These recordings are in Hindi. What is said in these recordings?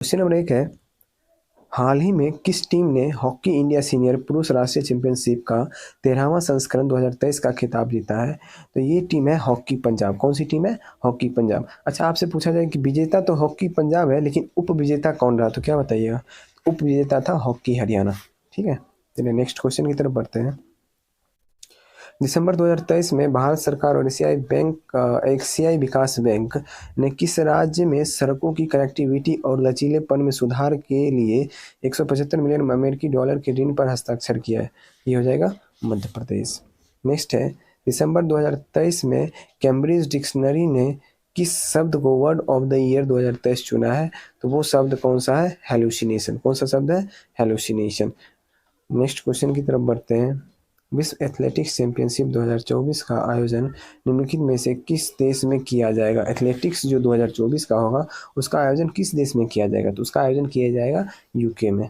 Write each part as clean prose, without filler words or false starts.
क्वेश्चन नंबर 1 है, हाल ही में किस टीम ने हॉकी इंडिया सीनियर पुरुष राष्ट्रीय चैंपियनशिप का 13वां संस्करण 2023 का खिताब जीता है? तो ये टीम है हॉकी पंजाब। कौन सी टीम है? हॉकी पंजाब। अच्छा, आपसे पूछा जाए कि विजेता तो हॉकी पंजाब है, लेकिन उप विजेता कौन रहा? तो क्या बताइएगा? उप विजेता था हॉकी हरियाणा। ठीक है, चलिए नेक्स्ट क्वेश्चन की तरफ बढ़ते हैं। दिसंबर 2023 में भारत सरकार और एशियाई विकास बैंक ने किस राज्य में सड़कों की कनेक्टिविटी और लचीलेपन में सुधार के लिए 175 मिलियन अमेरिकी डॉलर के ऋण पर हस्ताक्षर किया है? ये हो जाएगा मध्य प्रदेश। नेक्स्ट है, दिसंबर 2023 में कैम्ब्रिज डिक्शनरी ने किस शब्द को वर्ड ऑफ द ईयर 2023 चुना है? तो वो शब्द कौन सा है? हेलुसिनेशन। कौन सा शब्द है? हेलुसिनेशन। नेक्स्ट क्वेश्चन की तरफ बढ़ते हैं। विश्व एथलेटिक्स चैंपियनशिप 2024 का आयोजन निम्नलिखित में से किस देश में किया जाएगा? एथलेटिक्स जो 2024 का होगा उसका आयोजन किस देश में किया जाएगा? तो उसका आयोजन किया जाएगा यूके में।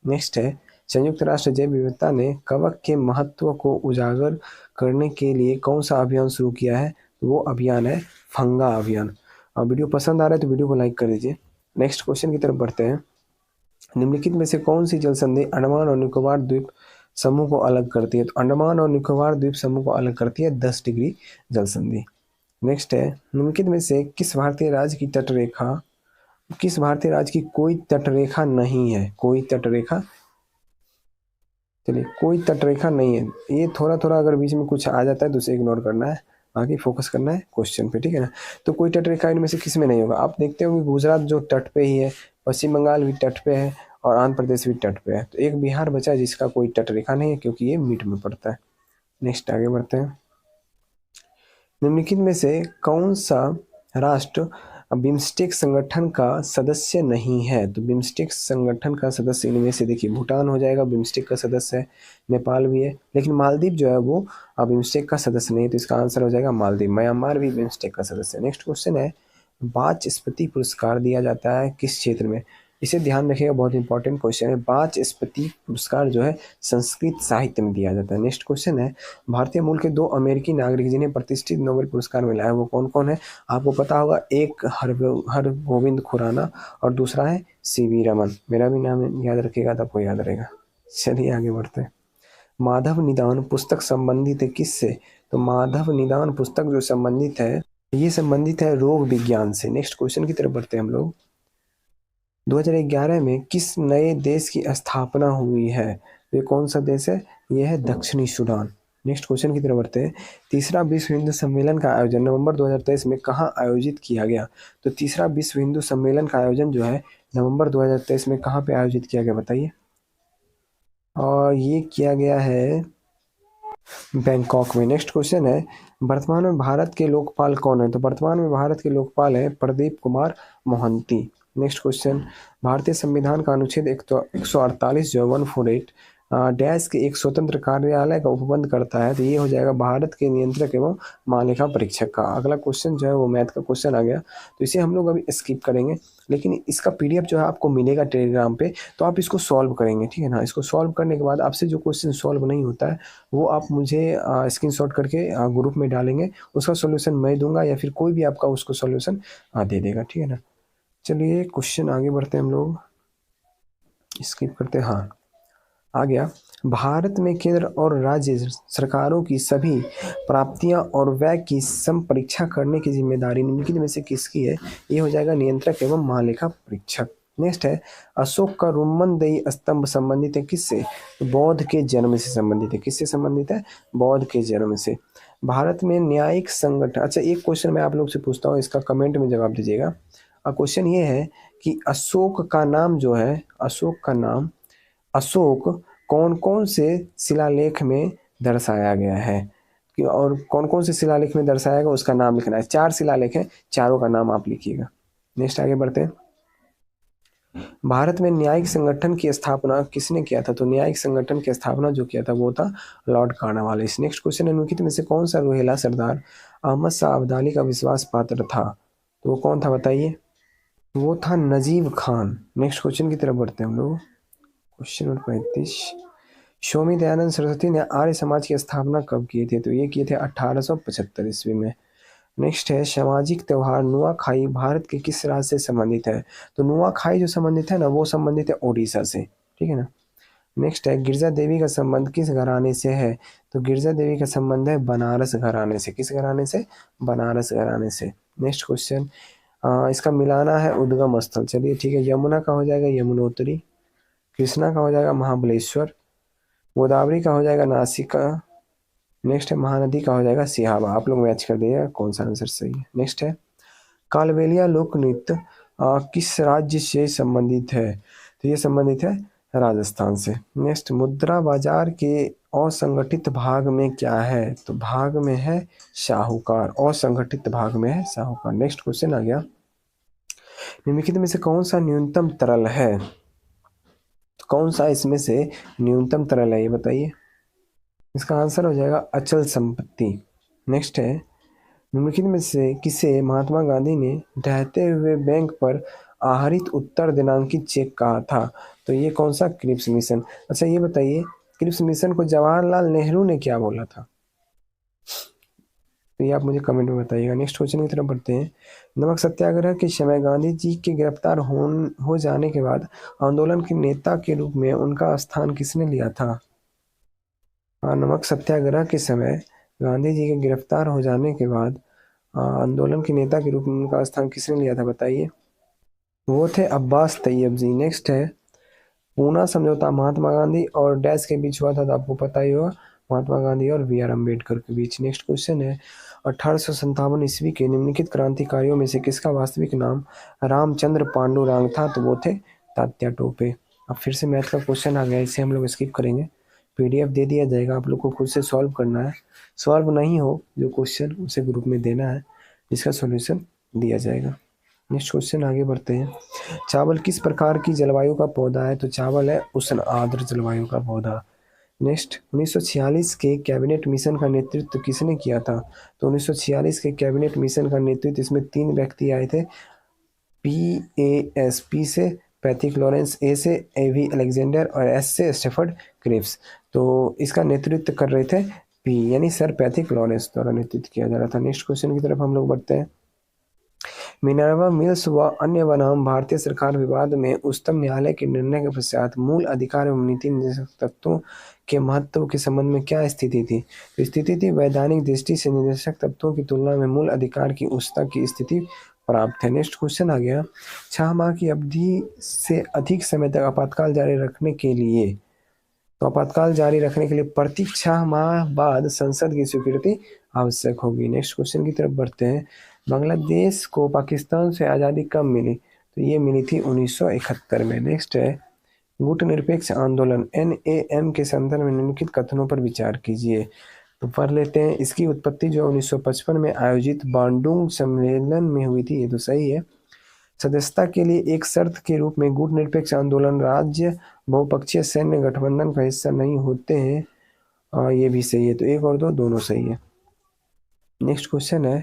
नेक्स्ट है, संयुक्त राष्ट्र जैव विविधता ने कवक के महत्व को उजागर करने के लिए कौन सा अभियान शुरू किया है? तो वो अभियान है फंगा अभियान। और वीडियो पसंद आ रहा है तो वीडियो को लाइक कर दीजिए। नेक्स्ट क्वेश्चन की तरफ बढ़ते हैं। निम्नलिखित में से कौन सी जल संधि अंडमान और निकोबार द्वीप समूह को अलग करती है? तो अंडमान और निकोबार द्वीप समूह को अलग करती है 10 डिग्री जल संधि। नेक्स्ट है, निम्नलिखित में से किस भारतीय राज्य की कोई तटरेखा नहीं है? कोई तटरेखा, चलिए कोई तटरेखा नहीं है। ये थोड़ा थोड़ा अगर बीच में कुछ आ जाता है तो उसे इग्नोर करना है, आगे फोकस करना है क्वेश्चन पे, ठीक है ना। तो कोई तटरेखा इनमें से किस में नहीं होगा? आप देखते हो कि गुजरात जो तट पे ही है, पश्चिम बंगाल भी तट पे है और आंध्र प्रदेश भी तट पे है। तो एक बिहार बचा है जिसका कोई तटरेखा नहीं है, क्योंकि ये मिड में पड़ता है। नेक्स्ट आगे बढ़ते हैं। निम्नलिखित में से कौन सा राष्ट्र बिम्स्टेक संगठन का सदस्य नहीं है? तो बिम्स्टेक संगठन का सदस्य इनमें से देखिए, भूटान हो जाएगा, बिम्स्टेक का सदस्य है। नेपाल भी है, लेकिन मालदीव जो है वो बिम्स्टेक का सदस्य नहीं है, तो इसका आंसर हो जाएगा मालदीव। म्यांमार भी बिम्स्टेक का सदस्य है। नेक्स्ट क्वेश्चन है, वाचस्पति पुरस्कार दिया जाता है किस क्षेत्र में? इसे ध्यान रखिएगा, बहुत इंपॉर्टेंट क्वेश्चन है। वाचस्पति पुरस्कार जो है संस्कृत साहित्य में दिया जाता है। नेक्स्ट क्वेश्चन है, भारतीय मूल के 2 अमेरिकी नागरिक जिन्हें प्रतिष्ठित नोबेल पुरस्कार मिला है वो कौन कौन है? आपको पता होगा, एक हरगोविंद खुराना और दूसरा है सीवी रमन। मेरा भी नाम याद रखिएगा तो आपको याद रहेगा। चलिए आगे बढ़ते हैं। माधव निदान पुस्तक संबंधित है किससे? तो माधव निदान पुस्तक जो संबंधित है, ये संबंधित है रोग विज्ञान से। नेक्स्ट क्वेश्चन की तरफ बढ़ते हैं हम लोग। 2011 में किस नए देश की स्थापना हुई है? ये कौन सा देश है? ये है दक्षिणी सूडान। नेक्स्ट क्वेश्चन की तरफ बढ़ते हैं। तीसरा विश्व हिंदू सम्मेलन का आयोजन नवंबर 2023 में कहाँ आयोजित किया गया? तो तीसरा विश्व हिंदू सम्मेलन का आयोजन जो है नवंबर 2023 में कहाँ पे आयोजित किया गया बताइए? और ये किया गया है बैंकॉक में। नेक्स्ट क्वेश्चन है, वर्तमान में भारत के लोकपाल कौन है? तो वर्तमान में भारत के लोकपाल है प्रदीप कुमार मोहंती। नेक्स्ट क्वेश्चन, भारतीय संविधान का अनुच्छेद 148 जो 148 डैश के एक स्वतंत्र कार्यालय का उपबंध करता है, तो ये हो जाएगा भारत के नियंत्रक एवं महालेखा परीक्षक का। अगला क्वेश्चन जो है वो मैथ का क्वेश्चन आ गया, तो इसे हम लोग अभी स्किप करेंगे, लेकिन इसका पीडीएफ जो है आपको मिलेगा टेलीग्राम पे, तो आप इसको सॉल्व करेंगे, ठीक है ना। इसको सॉल्व करने के बाद आपसे जो क्वेश्चन सॉल्व नहीं होता है वो आप मुझे स्क्रीनशॉट करके ग्रुप में डालेंगे, उसका सॉल्यूशन मैं दूंगा या फिर कोई भी आपका उसको सॉल्यूशन दे देगा, ठीक है ना। चलिए क्वेश्चन आगे बढ़ते हैं हम लोग, स्किप करते हैं। हाँ, आ गया। भारत में केंद्र और राज्य सरकारों की सभी प्राप्तियां और व्यय की सम परीक्षा करने की जिम्मेदारी निम्नलिखित में से किसकी है? ये हो जाएगा नियंत्रक एवं महालेखा परीक्षक। नेक्स्ट है, अशोक का रुम्मनदेही स्तंभ संबंधित है किससे? बौद्ध के जन्म से संबंधित है। किससे संबंधित है? बौद्ध के जन्म से। भारत में न्यायिक संगठन, अच्छा एक क्वेश्चन मैं आप लोग से पूछता हूँ, इसका कमेंट में जवाब दीजिएगा। क्वेश्चन ये है कि अशोक का नाम जो है, अशोक कौन कौन से शिलालेख में दर्शाया गया है? और कौन कौन से शिलालेख में दर्शाया गया उसका नाम लिखना है। 4 शिलालेख हैं, चारों का नाम आप लिखिएगा। नेक्स्ट आगे बढ़ते हैं। भारत में न्यायिक संगठन की स्थापना किसने किया था? तो न्यायिक संगठन की स्थापना जो किया था वो था लॉर्ड कार्नवालिस। नेक्स्ट क्वेश्चन है, निम्नलिखित में से कौन सा रोहिला सरदार अहमद शाह अब्दाली का विश्वास पात्र था? तो वो कौन था बताइए? वो था नजीब खान। नेक्स्ट क्वेश्चन की तरफ बढ़ते हैं हम लोग। क्वेश्चन नंबर 35, स्वामी दयानंद सरस्वती ने आर्य समाज की स्थापना कब किए थे? तो ये किए थे 1875 ईस्वी में। नेक्स्ट है सामाजिक त्योहार नुआखाई भारत के किस राज्य से संबंधित है? तो नुआखाई जो संबंधित है ना, वो संबंधित है ओडिशा से, ठीक है ना। नेक्स्ट है गिरजा देवी का संबंध किस घराने से है? तो गिरजा देवी का संबंध है बनारस घराने से। किस घराने से? बनारस घराने से। नेक्स्ट क्वेश्चन, इसका मिलाना है उद्गम स्थल। चलिए ठीक है, यमुना का हो जाएगा यमुनोत्री, कृष्णा का हो जाएगा महाबलेश्वर, गोदावरी का हो जाएगा नासिका, नेक्स्ट है महानदी का हो जाएगा सिहावा। आप लोग मैच कर दिएगा कौन सा आंसर सही है। नेक्स्ट है कालबेलिया लोक नृत्य किस राज्य से संबंधित है? तो ये संबंधित है राजस्थान से। नेक्स्ट, मुद्रा बाजार के असंगठित भाग में क्या है? तो भाग में है साहूकार, असंगठित भाग में है साहूकार। नेक्स्ट क्वेश्चन आ गया, निम्नलिखित में से कौन सा न्यूनतम तरल है? तो कौन सा इसमें से न्यूनतम तरल है ये बताइए। इसका आंसर हो जाएगा अचल संपत्ति। नेक्स्ट है निम्नलिखित में से किसे महात्मा गांधी ने ढहते हुए बैंक पर आहरित उत्तर दिनांकित चेक कहा था? तो ये कौन सा क्रिप्स मिशन। अच्छा ये बताइए, क्रिप्स मिशन को जवाहरलाल नेहरू ने क्या बोला था? तो ये आप मुझे कमेंट में बताइएगा। नेक्स्ट क्वेश्चन की तरफ बढ़ते हैं, नमक सत्याग्रह के समय गांधी जी के गिरफ्तार हो जाने के बाद आंदोलन के नेता के रूप में उनका स्थान किसने लिया था? नमक सत्याग्रह के समय गांधी जी के गिरफ्तार हो जाने के बाद आंदोलन के नेता के रूप में उनका स्थान किसने लिया था बताइए? वो थे अब्बास तैयब जी। नेक्स्ट है पूना समझौता महात्मा गांधी और डैश के बीच हुआ था, तो आपको पता ही होगा महात्मा गांधी और बी आर अम्बेडकर के बीच। नेक्स्ट क्वेश्चन है 1857 ईस्वी के निम्नलिखित क्रांतिकारियों में से किसका वास्तविक नाम रामचंद्र पांडुरंग था? तो वो थे तात्या टोपे। अब फिर से मैथ का क्वेश्चन आ गया, इसे हम लोग स्किप करेंगे, पीडीएफ दे दिया जाएगा, आप लोग को खुद से सॉल्व करना है। सॉल्व नहीं हो जो क्वेश्चन उसे ग्रुप में देना है, जिसका सॉल्यूशन दिया जाएगा। नेक्स्ट क्वेश्चन आगे बढ़ते हैं, चावल किस प्रकार की जलवायु का पौधा है? तो चावल है उष्ण आर्द्र जलवायु का पौधा। नेक्स्ट 1946 के कैबिनेट मिशन का नेतृत्व किसने किया था? तो 1946 के कैबिनेट मिशन का नेतृत्व, इसमें 3 व्यक्ति आए थे, पी से पैथिक लॉरेंस, ए से एवी अलेक्जेंडर और एस से स्टेफर्ड क्रिप्स। तो इसका नेतृत्व कर रहे थे पी यानी सर पैथिक लॉरेंस द्वारा नेतृत्व किया जा रहा था। नेक्स्ट क्वेश्चन की तरफ हम लोग बढ़ते हैं, मिनर्वा मिल्स व अन्य बनाम भारतीय सरकार विवाद में उच्चतम न्यायालय के निर्णय के पश्चात मूल अधिकार एवं नीति निर्देशक तत्वों के महत्व के संबंध में क्या स्थिति थी? तो स्थिति थी वैधानिक दृष्टि से निर्देशक तत्वों की तुलना में मूल अधिकार की उच्चता की स्थिति प्राप्त है। नेक्स्ट क्वेश्चन आ गया, 6 माह की अवधि से अधिक समय तक आपातकाल जारी रखने के लिए, तो आपातकाल जारी रखने के लिए प्रति 6 माह बाद संसद की स्वीकृति आवश्यक होगी। नेक्स्ट क्वेश्चन की तरफ बढ़ते हैं, बांग्लादेश को पाकिस्तान से आज़ादी कब मिली? तो ये मिली थी 1971 में। नेक्स्ट है गुटनिरपेक्ष आंदोलन NAM के संदर्भ में निम्नलिखित कथनों पर विचार कीजिए। तो पढ़ लेते हैं, इसकी उत्पत्ति जो 1955 में आयोजित बांडुंग सम्मेलन में हुई थी, ये तो सही है। सदस्यता के लिए एक शर्त के रूप में गुटनिरपेक्ष आंदोलन राज्य बहुपक्षीय सैन्य गठबंधन का हिस्सा नहीं होते हैं, ये भी सही है। तो 1 और 2 दोनों सही है। नेक्स्ट क्वेश्चन है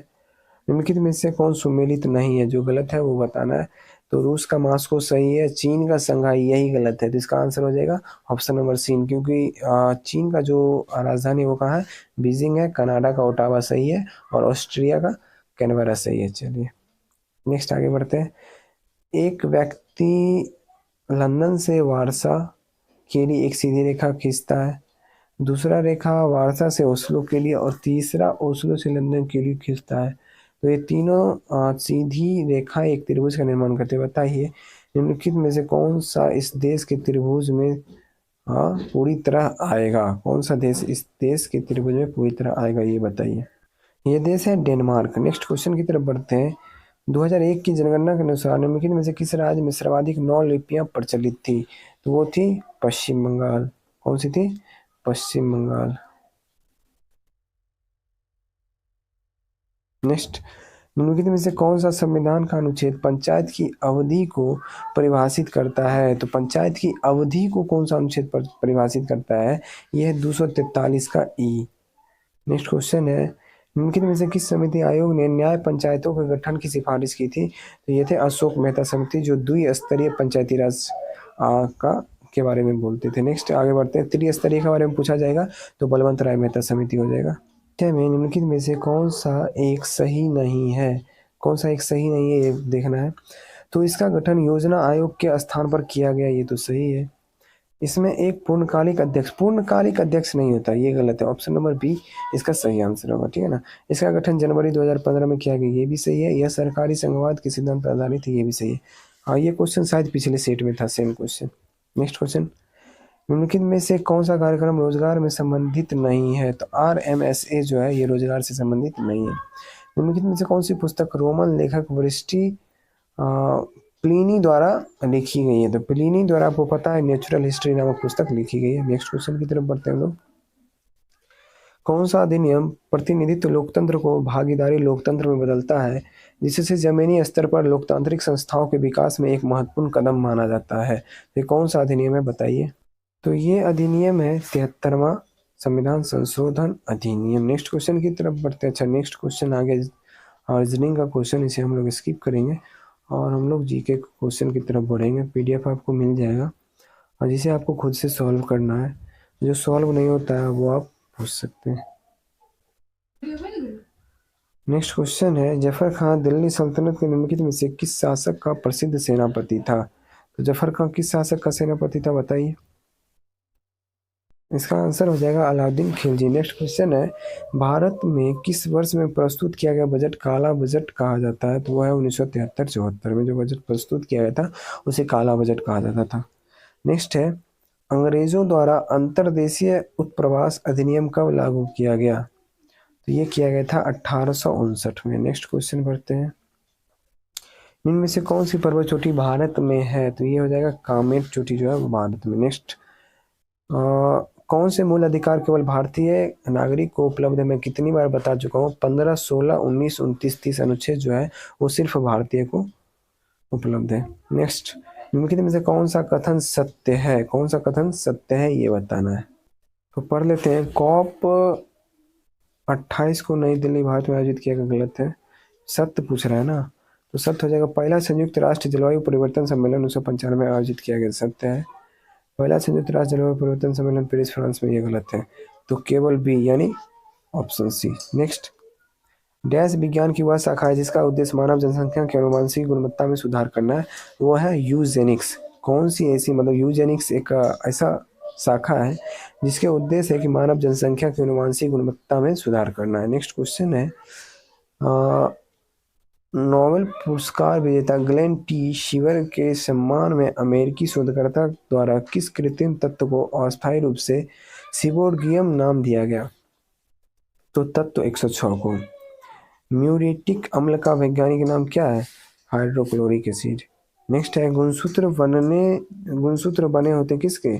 निम्नलिखित में से कौन सुमेलित नहीं है? जो गलत है वो बताना है। तो रूस का मास्को सही है, चीन का संघाई यही गलत है। तो इसका आंसर हो जाएगा ऑप्शन नंबर सी, क्योंकि चीन का जो राजधानी वो कहाँ है? बीजिंग है। कनाडा का ओटावा सही है और ऑस्ट्रिया का कैनबरा सही है। चलिए नेक्स्ट आगे बढ़ते हैं, एक व्यक्ति लंदन से वारसा के लिए एक सीधी रेखा खींचता है, दूसरा रेखा वारसा से ओस्लो के लिए और तीसरा ओस्लो से लंदन के लिए खींचता है। तो ये तीनों सीधी रेखा एक त्रिभुज का निर्माण करते हैं। बताइए निम्नलिखित में से कौन सा इस देश के त्रिभुज में पूरी तरह आएगा? कौन सा देश इस देश के त्रिभुज में पूरी तरह आएगा ये बताइए। ये देश है डेनमार्क। नेक्स्ट क्वेश्चन की तरफ बढ़ते हैं, 2001 की जनगणना के अनुसार निम्नलिखित में से किस राज्य में सर्वाधिक 9 लिपियां प्रचलित थी? तो वो थी पश्चिम बंगाल। कौन सी थी? पश्चिम बंगाल। नेक्स्ट निम्नलिखित में से कौन सा संविधान का अनुच्छेद पंचायत की अवधि को परिभाषित करता है? तो पंचायत की अवधि को कौन सा अनुच्छेद परिभाषित करता है? यह है 243 का ई। नेक्स्ट क्वेश्चन है निम्नलिखित में से किस समिति आयोग ने न्याय पंचायतों के गठन की सिफारिश की थी? तो ये थे अशोक मेहता समिति, जो द्विस्तरीय पंचायती राज का के बारे में बोलते थे। नेक्स्ट आगे बढ़ते हैं, त्रिस्तरीय के बारे में पूछा जाएगा तो बलवंत राय मेहता समिति हो जाएगा। क्या में निम्नलिखित में से कौन सा एक सही नहीं है? कौन सा एक सही नहीं है ये देखना है। तो इसका गठन योजना आयोग के स्थान पर किया गया, ये तो सही है। इसमें एक पूर्णकालिक अध्यक्ष नहीं होता, ये गलत है। ऑप्शन नंबर बी इसका सही आंसर होगा, ठीक है ना। इसका गठन जनवरी 2015 में किया गया, ये भी सही है। यह सरकारी संघवाद के सिद्धांत पर आधारित है, ये भी सही है। हाँ, ये क्वेश्चन शायद पिछले सेट में था, सेम क्वेश्चन। नेक्स्ट क्वेश्चन, निम्नलिखित में से कौन सा कार्यक्रम रोजगार में संबंधित नहीं है? तो RMSA जो है ये रोजगार से संबंधित नहीं है। निम्नलिखित में से कौन सी पुस्तक रोमन लेखक वृष्टि प्लिनी द्वारा लिखी गई है? तो प्लिनी द्वारा आपको पता है नेचुरल हिस्ट्री नामक पुस्तक लिखी गई है। नेक्स्ट क्वेश्चन की तरफ बढ़ते हैं हम लोग। कौन सा अधिनियम प्रतिनिधित्व लोकतंत्र को भागीदारी लोकतंत्र में बदलता है, जिससे जमीनी स्तर पर लोकतांत्रिक संस्थाओं के विकास में एक महत्वपूर्ण कदम माना जाता है? ये कौन सा अधिनियम है बताइए? तो ये अधिनियम है 73वां संविधान संशोधन अधिनियम। नेक्स्ट क्वेश्चन की तरफ बढ़ते हैं। अच्छा, नेक्स्ट क्वेश्चन आगे रीजनिंग का क्वेश्चन, इसे हम लोग स्किप करेंगे और हम लोग जीके क्वेश्चन की तरफ बढ़ेंगे। पीडीएफ आपको मिल जाएगा और जिसे आपको खुद से सॉल्व करना है। जो सॉल्व नहीं होता है वो आप पूछ सकते हैं। नेक्स्ट क्वेश्चन है, जफर खान दिल्ली सल्तनत के निम्नलिखित में से किस शासक का प्रसिद्ध सेनापति था? तो जफर खान किस शासक का सेनापति था बताइए? इसका आंसर हो जाएगा अलाउद्दीन खिलजी। नेक्स्ट क्वेश्चन है, भारत में किस वर्ष में प्रस्तुत किया गया बजट काला बजट कहा जाता है? तो वह है 1973-74 में जो बजट प्रस्तुत किया गया था उसे काला बजट कहा जाता था। नेक्स्ट है, अंग्रेजों द्वारा अंतर्देशीय उत्प्रवास अधिनियम कब लागू किया गया? तो ये किया गया था 1859 में। नेक्स्ट क्वेश्चन बढ़ते हैं। इनमें से कौन सी पर्वत चोटी भारत में है? तो ये हो जाएगा कामेट चोटी जो है वो भारत में। नेक्स्ट, कौन से मूल अधिकार केवल भारतीय नागरिक को उपलब्ध है? मैं कितनी बार बता चुका हूँ, 15, 16, 19, 29, 30 अनुच्छेद जो है वो सिर्फ भारतीय को उपलब्ध है। नेक्स्ट, निम्नलिखित में से कौन सा कथन सत्य है? कौन सा कथन सत्य है ये बताना है। तो पढ़ लेते हैं। COP 28 को नई दिल्ली भारत में आयोजित किया गया, गलत है। सत्य पूछ रहा है ना, तो सत्य हो जाएगा। पहला संयुक्त राष्ट्र जलवायु परिवर्तन सम्मेलन 1995 में आयोजित किया गया, सत्य है। पहला संयुक्त राष्ट्र जलवायु परिवर्तन सम्मेलन पेरिस फ्रांस में, ये गलत है। तो केवल बी यानी ऑप्शन सी। नेक्स्ट, डैश विज्ञान की वह शाखा है जिसका उद्देश्य मानव जनसंख्या की अनुवांशिक गुणवत्ता में सुधार करना है? वो है यूजेनिक्स। कौन सी ऐसी, मतलब यूजेनिक्स एक ऐसा शाखा है जिसके उद्देश्य है कि मानव जनसंख्या की अनुवांशिक गुणवत्ता में सुधार करना है। नेक्स्ट क्वेश्चन है, नोबेल पुरस्कार विजेता ग्लेन टी शिवर के सम्मान में अमेरिकी शोधकर्ता द्वारा किस कृत्रिम तत्व को अस्थायी रूप से सिबोर्गियम नाम दिया गया? तो तत्व 106 को। म्यूरेटिक अम्ल का वैज्ञानिक नाम क्या है? Hydrochloric acid. नेक्स्ट है, गुणसूत्र बने होते किसके?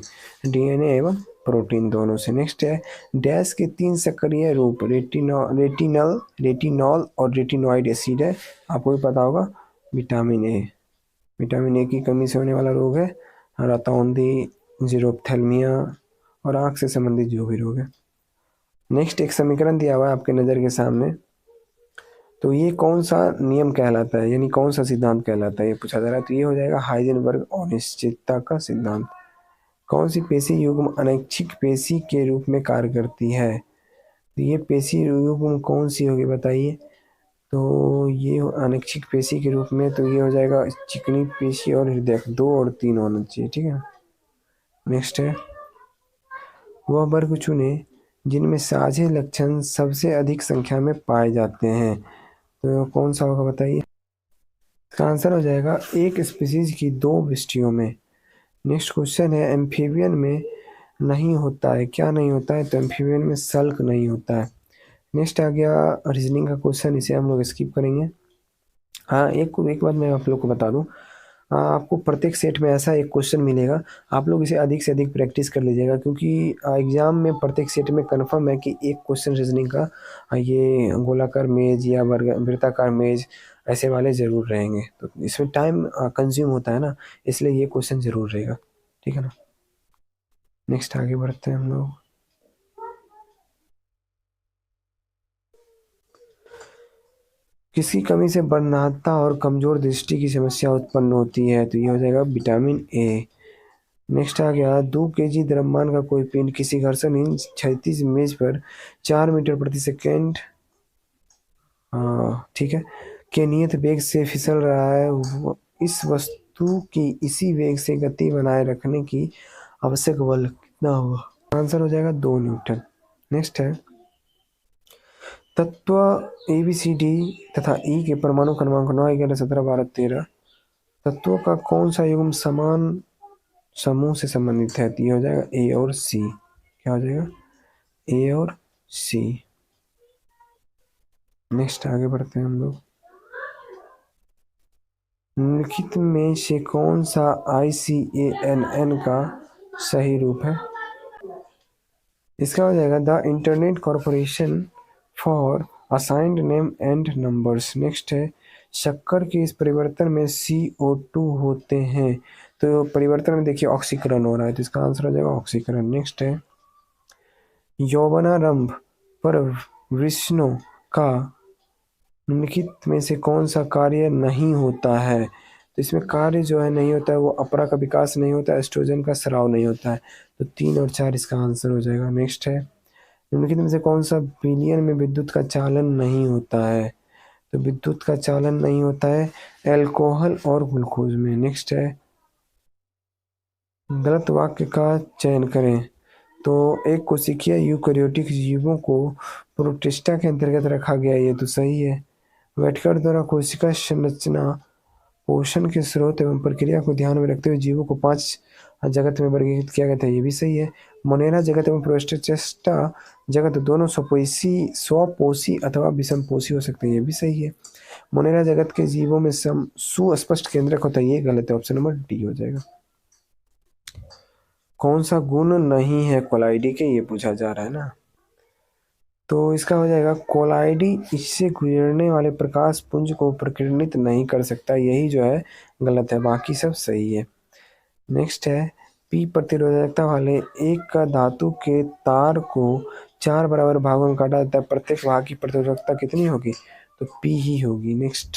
डीएनए एवं प्रोटीन दोनों से। नेक्स्ट है, डैश के 3 सक्रिय रूप रेटिनॉल और रेटिनॉइड एसिड है, आपको भी पता होगा। विटामिन ए, विटामिन ए की कमी से होने वाला रोग है रतौंधी, जीरोप्थेल्मिया और आंख से संबंधित जो भी रोग है। नेक्स्ट, एक समीकरण दिया हुआ है आपके नज़र के सामने, तो ये कौन सा नियम कहलाता है, यानी कौन सा सिद्धांत कहलाता है, ये पूछा जा रहा है। तो ये हो जाएगा हाइजेनबर्ग अनिश्चितता का सिद्धांत। कौन सी पेशी युग्म अनैच्छिक पेशी के रूप में कार्य करती है? तो ये पेशी युग्म कौन सी होगी बताइए? तो ये अनैच्छिक पेशी के रूप में तो ये हो जाएगा चिकनी पेशी और हृदय, 2 और 3 होना चाहिए, ठीक है। नेक्स्ट है, वह वर्ग चुने जिनमें साझे लक्षण सबसे अधिक संख्या में पाए जाते हैं। तो कौन सा होगा बताइए? इसका आंसर हो जाएगा एक स्पीसीज की 2 वृष्टियों में। नेक्स्ट क्वेश्चन है, एम्फीबियन में नहीं होता है, क्या नहीं होता है? तो एम्फीबियन में सल्क नहीं होता है। नेक्स्ट आ गया रीजनिंग का क्वेश्चन, इसे हम लोग स्किप करेंगे। हाँ, एक बात मैं आप लोग को बता दूं, आपको प्रत्येक सेट में ऐसा एक क्वेश्चन मिलेगा, आप लोग इसे अधिक से अधिक प्रैक्टिस कर लीजिएगा, क्योंकि एग्जाम में प्रत्येक सेट में कन्फर्म है कि एक क्वेश्चन रीजनिंग का ये गोलाकार मेज या वृत्ताकार मेज ऐसे वाले ज़रूर रहेंगे। तो इसमें टाइम कंज्यूम होता है ना, इसलिए ये क्वेश्चन ज़रूर रहेगा, ठीक है ना। नेक्स्ट आगे बढ़ते हैं हम लोग। किसकी कमी से बर्नाता और कमजोर दृष्टि की समस्या उत्पन्न होती है? तो ये हो जाएगा विटामिन ए। नेक्स्ट आ गया 2 kg द्रव्यमान का कोई पिंड किसी घर्षणहीन क्षैतिज मेज पर 4 मीटर प्रति सेकेंड ठीक है के नियत वेग से फिसल रहा है। इस वस्तु की इसी वेग से गति बनाए रखने की आवश्यक बल कितना होगा? आंसर हो जाएगा 2 न्यूटन। नेक्स्ट है तत्व ABCD तथा E के परमाणु क्रमांक 9, 11, 17, 12, 13 तत्वों का कौन सा युग्म समान समूह से संबंधित है? तो ये हो जाएगा A और C। क्या हो जाएगा? A और C। नेक्स्ट आगे बढ़ते हैं हम लोग। निम्नलिखित में से कौन सा ICANN का सही रूप है? इसका हो जाएगा the internet corporation for assigned name and numbers. Next है शक्कर के इस परिवर्तन में CO2 होते हैं। तो परिवर्तन में देखिए ऑक्सीकरण हो रहा है, तो इसका आंसर हो जाएगा ऑक्सीकरण। नेक्स्ट है यौवनारंभ पर वृषणों का निम्नलिखित में से कौन सा कार्य नहीं होता है? तो इसमें कार्य जो है नहीं होता है वो अपरा का विकास नहीं होता है, एस्ट्रोजन का स्राव नहीं होता है। तो 3 और 4 इसका आंसर हो जाएगा। नेक्स्ट है निम्नलिखित में से कौन सा विलयन में विद्युत का चालन नहीं होता है? तो विद्युत का चालन नहीं होता है एल्कोहल और ग्लूकोज में। नेक्स्ट है गलत वाक्य का चयन करें। तो एक कोशिकीय यूकैरियोटिक जीवों को प्रोटिस्टा के अंतर्गत रखा गया, ये तो सही है। वेटकर द्वारा कोशिका संरचना पोषण के स्रोत एवं प्रक्रिया को ध्यान में रखते हुए जीवों को 5 जगत में वर्गीकृत किया गया था, ये भी सही है। मोनेरा जगत एवं प्रोस्टेटा जगत दोनों स्वपोषी अथवा विषमपोषी हो सकते हैं, ये भी सही है। मोनेरा जगत के जीवों में सुस्पष्ट केंद्रक होता है, ये गलत है। ऑप्शन नंबर डी हो जाएगा। कौन सा गुण नहीं है कोलाइडी के, ये पूछा जा रहा है ना। तो इसका हो जाएगा कोलाइडी इससे गुजरने वाले प्रकाश पुंज को प्रकीर्णित नहीं कर सकता, यही जो है गलत है, बाकी सब सही है। नेक्स्ट है P प्रतिरोधकता वाले एक का धातु के तार को 4 बराबर भागों में काटा जाता है, प्रत्येक भाग की प्रतिरोधकता कितनी होगी? तो P ही होगी। नेक्स्ट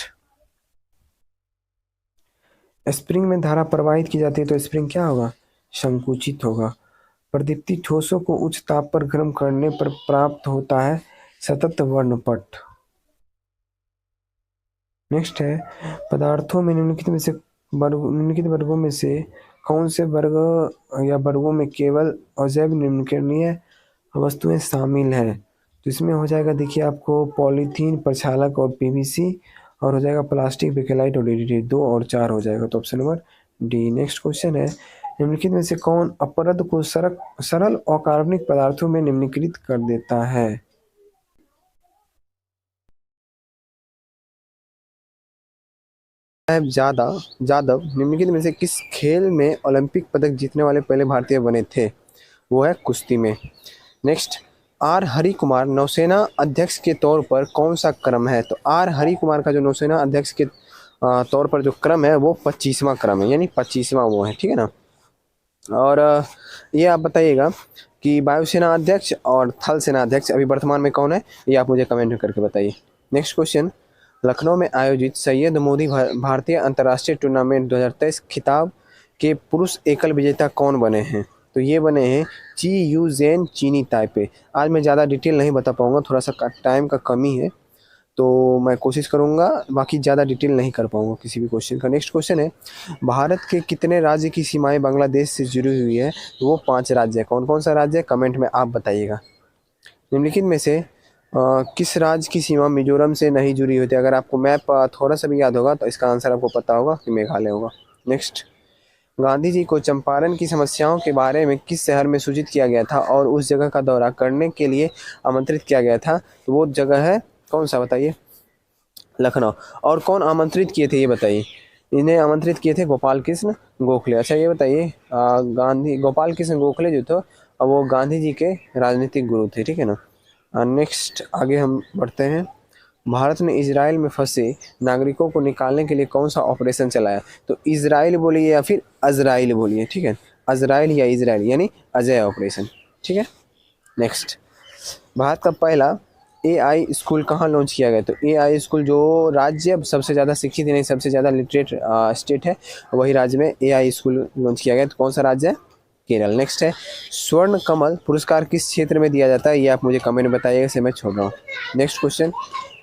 स्प्रिंग में धारा प्रवाहित की जाती है तो स्प्रिंग क्या होगा? संकुचित होगा। प्रदीप्ति ठोसों को उच्च ताप पर गर्म करने पर प्राप्त होता है सतत वर्णपट। नेक्स्ट है पदार्थों में निम्नलिखित वर्गों में से कौन से वर्ग या वर्गों में केवल अजैव निम्नकरणीय वस्तुएं शामिल है? तो इसमें हो जाएगा देखिए आपको पॉलीथीन, प्रक्षालक और PVC, और हो जाएगा प्लास्टिक, बेकेलाइट और DDT। 2 और 4 हो जाएगा, तो option number D. Next question है निम्नलिखित में से कौन अपरद को सरल अकार्बनिक पदार्थों में निम्नीकृत कर देता है? जादव निम्नलिखित में से किस खेल में ओलंपिक पदक जीतने वाले पहले भारतीय बने थे? वो है कुश्ती में। नेक्स्ट R हरि कुमार नौसेना अध्यक्ष के तौर पर कौन सा क्रम है? तो R हरि कुमार का जो नौसेना अध्यक्ष के तौर पर जो क्रम है वो 25वां क्रम है, यानी 25वां वो है, ठीक है ना। और ये आप बताइएगा कि वायुसेना अध्यक्ष और थल सेना अध्यक्ष अभी वर्तमान में कौन है, ये आप मुझे कमेंट करके बताइए। नेक्स्ट क्वेश्चन लखनऊ में आयोजित सैयद मोदी भारतीय अंतर्राष्ट्रीय टूर्नामेंट 2023 खिताब के पुरुष एकल विजेता कौन बने हैं? तो ये बने हैं ची यू जेन चीनी ताइपे। आज मैं ज़्यादा डिटेल नहीं बता पाऊँगा, थोड़ा सा टाइम का कमी है, तो मैं कोशिश करूँगा, बाकी ज़्यादा डिटेल नहीं कर पाऊँगा किसी भी क्वेश्चन का। नेक्स्ट क्वेश्चन है भारत के कितने राज्य की सीमाएं बांग्लादेश से जुड़ी हुई है? तो वो 5 राज्य है। कौन कौन सा राज्य है कमेंट में आप बताइएगा। निम्नलिखित में से किस राज्य की सीमा मिजोरम से नहीं जुड़ी होती? अगर आपको मैप थोड़ा सा भी याद होगा तो इसका आंसर आपको पता होगा कि मेघालय होगा। नेक्स्ट गांधी जी को चंपारण की समस्याओं के बारे में किस शहर में सूचित किया गया था और उस जगह का दौरा करने के लिए आमंत्रित किया गया था? तो वो जगह है कौन सा बताइए? लखनऊ। और कौन आमंत्रित किए थे ये बताइए? इन्हें आमंत्रित किए थे गोपाल कृष्ण गोखले। अच्छा ये बताइए गोपाल कृष्ण गोखले जो थे वो गांधी जी के राजनीतिक गुरु थे, ठीक है ना। नेक्स्ट आगे हम बढ़ते हैं। भारत ने इजराइल में फंसे नागरिकों को निकालने के लिए कौन सा ऑपरेशन चलाया? तो इजराइल बोलिए या फिर अजराइल बोलिए, ठीक है, अजराइल या इजराइल, यानी अजय ऑपरेशन, ठीक है। नेक्स्ट भारत का पहला AI स्कूल कहाँ लॉन्च किया गया? तो AI स्कूल जो राज्य सबसे ज़्यादा शिक्षित नहीं सबसे ज़्यादा लिटरेट स्टेट है वही राज्य में AI स्कूल लॉन्च किया गया। तो कौन सा राज्य है? केरल। नेक्स्ट है स्वर्ण कमल पुरस्कार किस क्षेत्र में दिया जाता है? ये आप मुझे कमेंट में बताइएगा, इसे मैं छोड़ रहा हूँ। नेक्स्ट क्वेश्चन,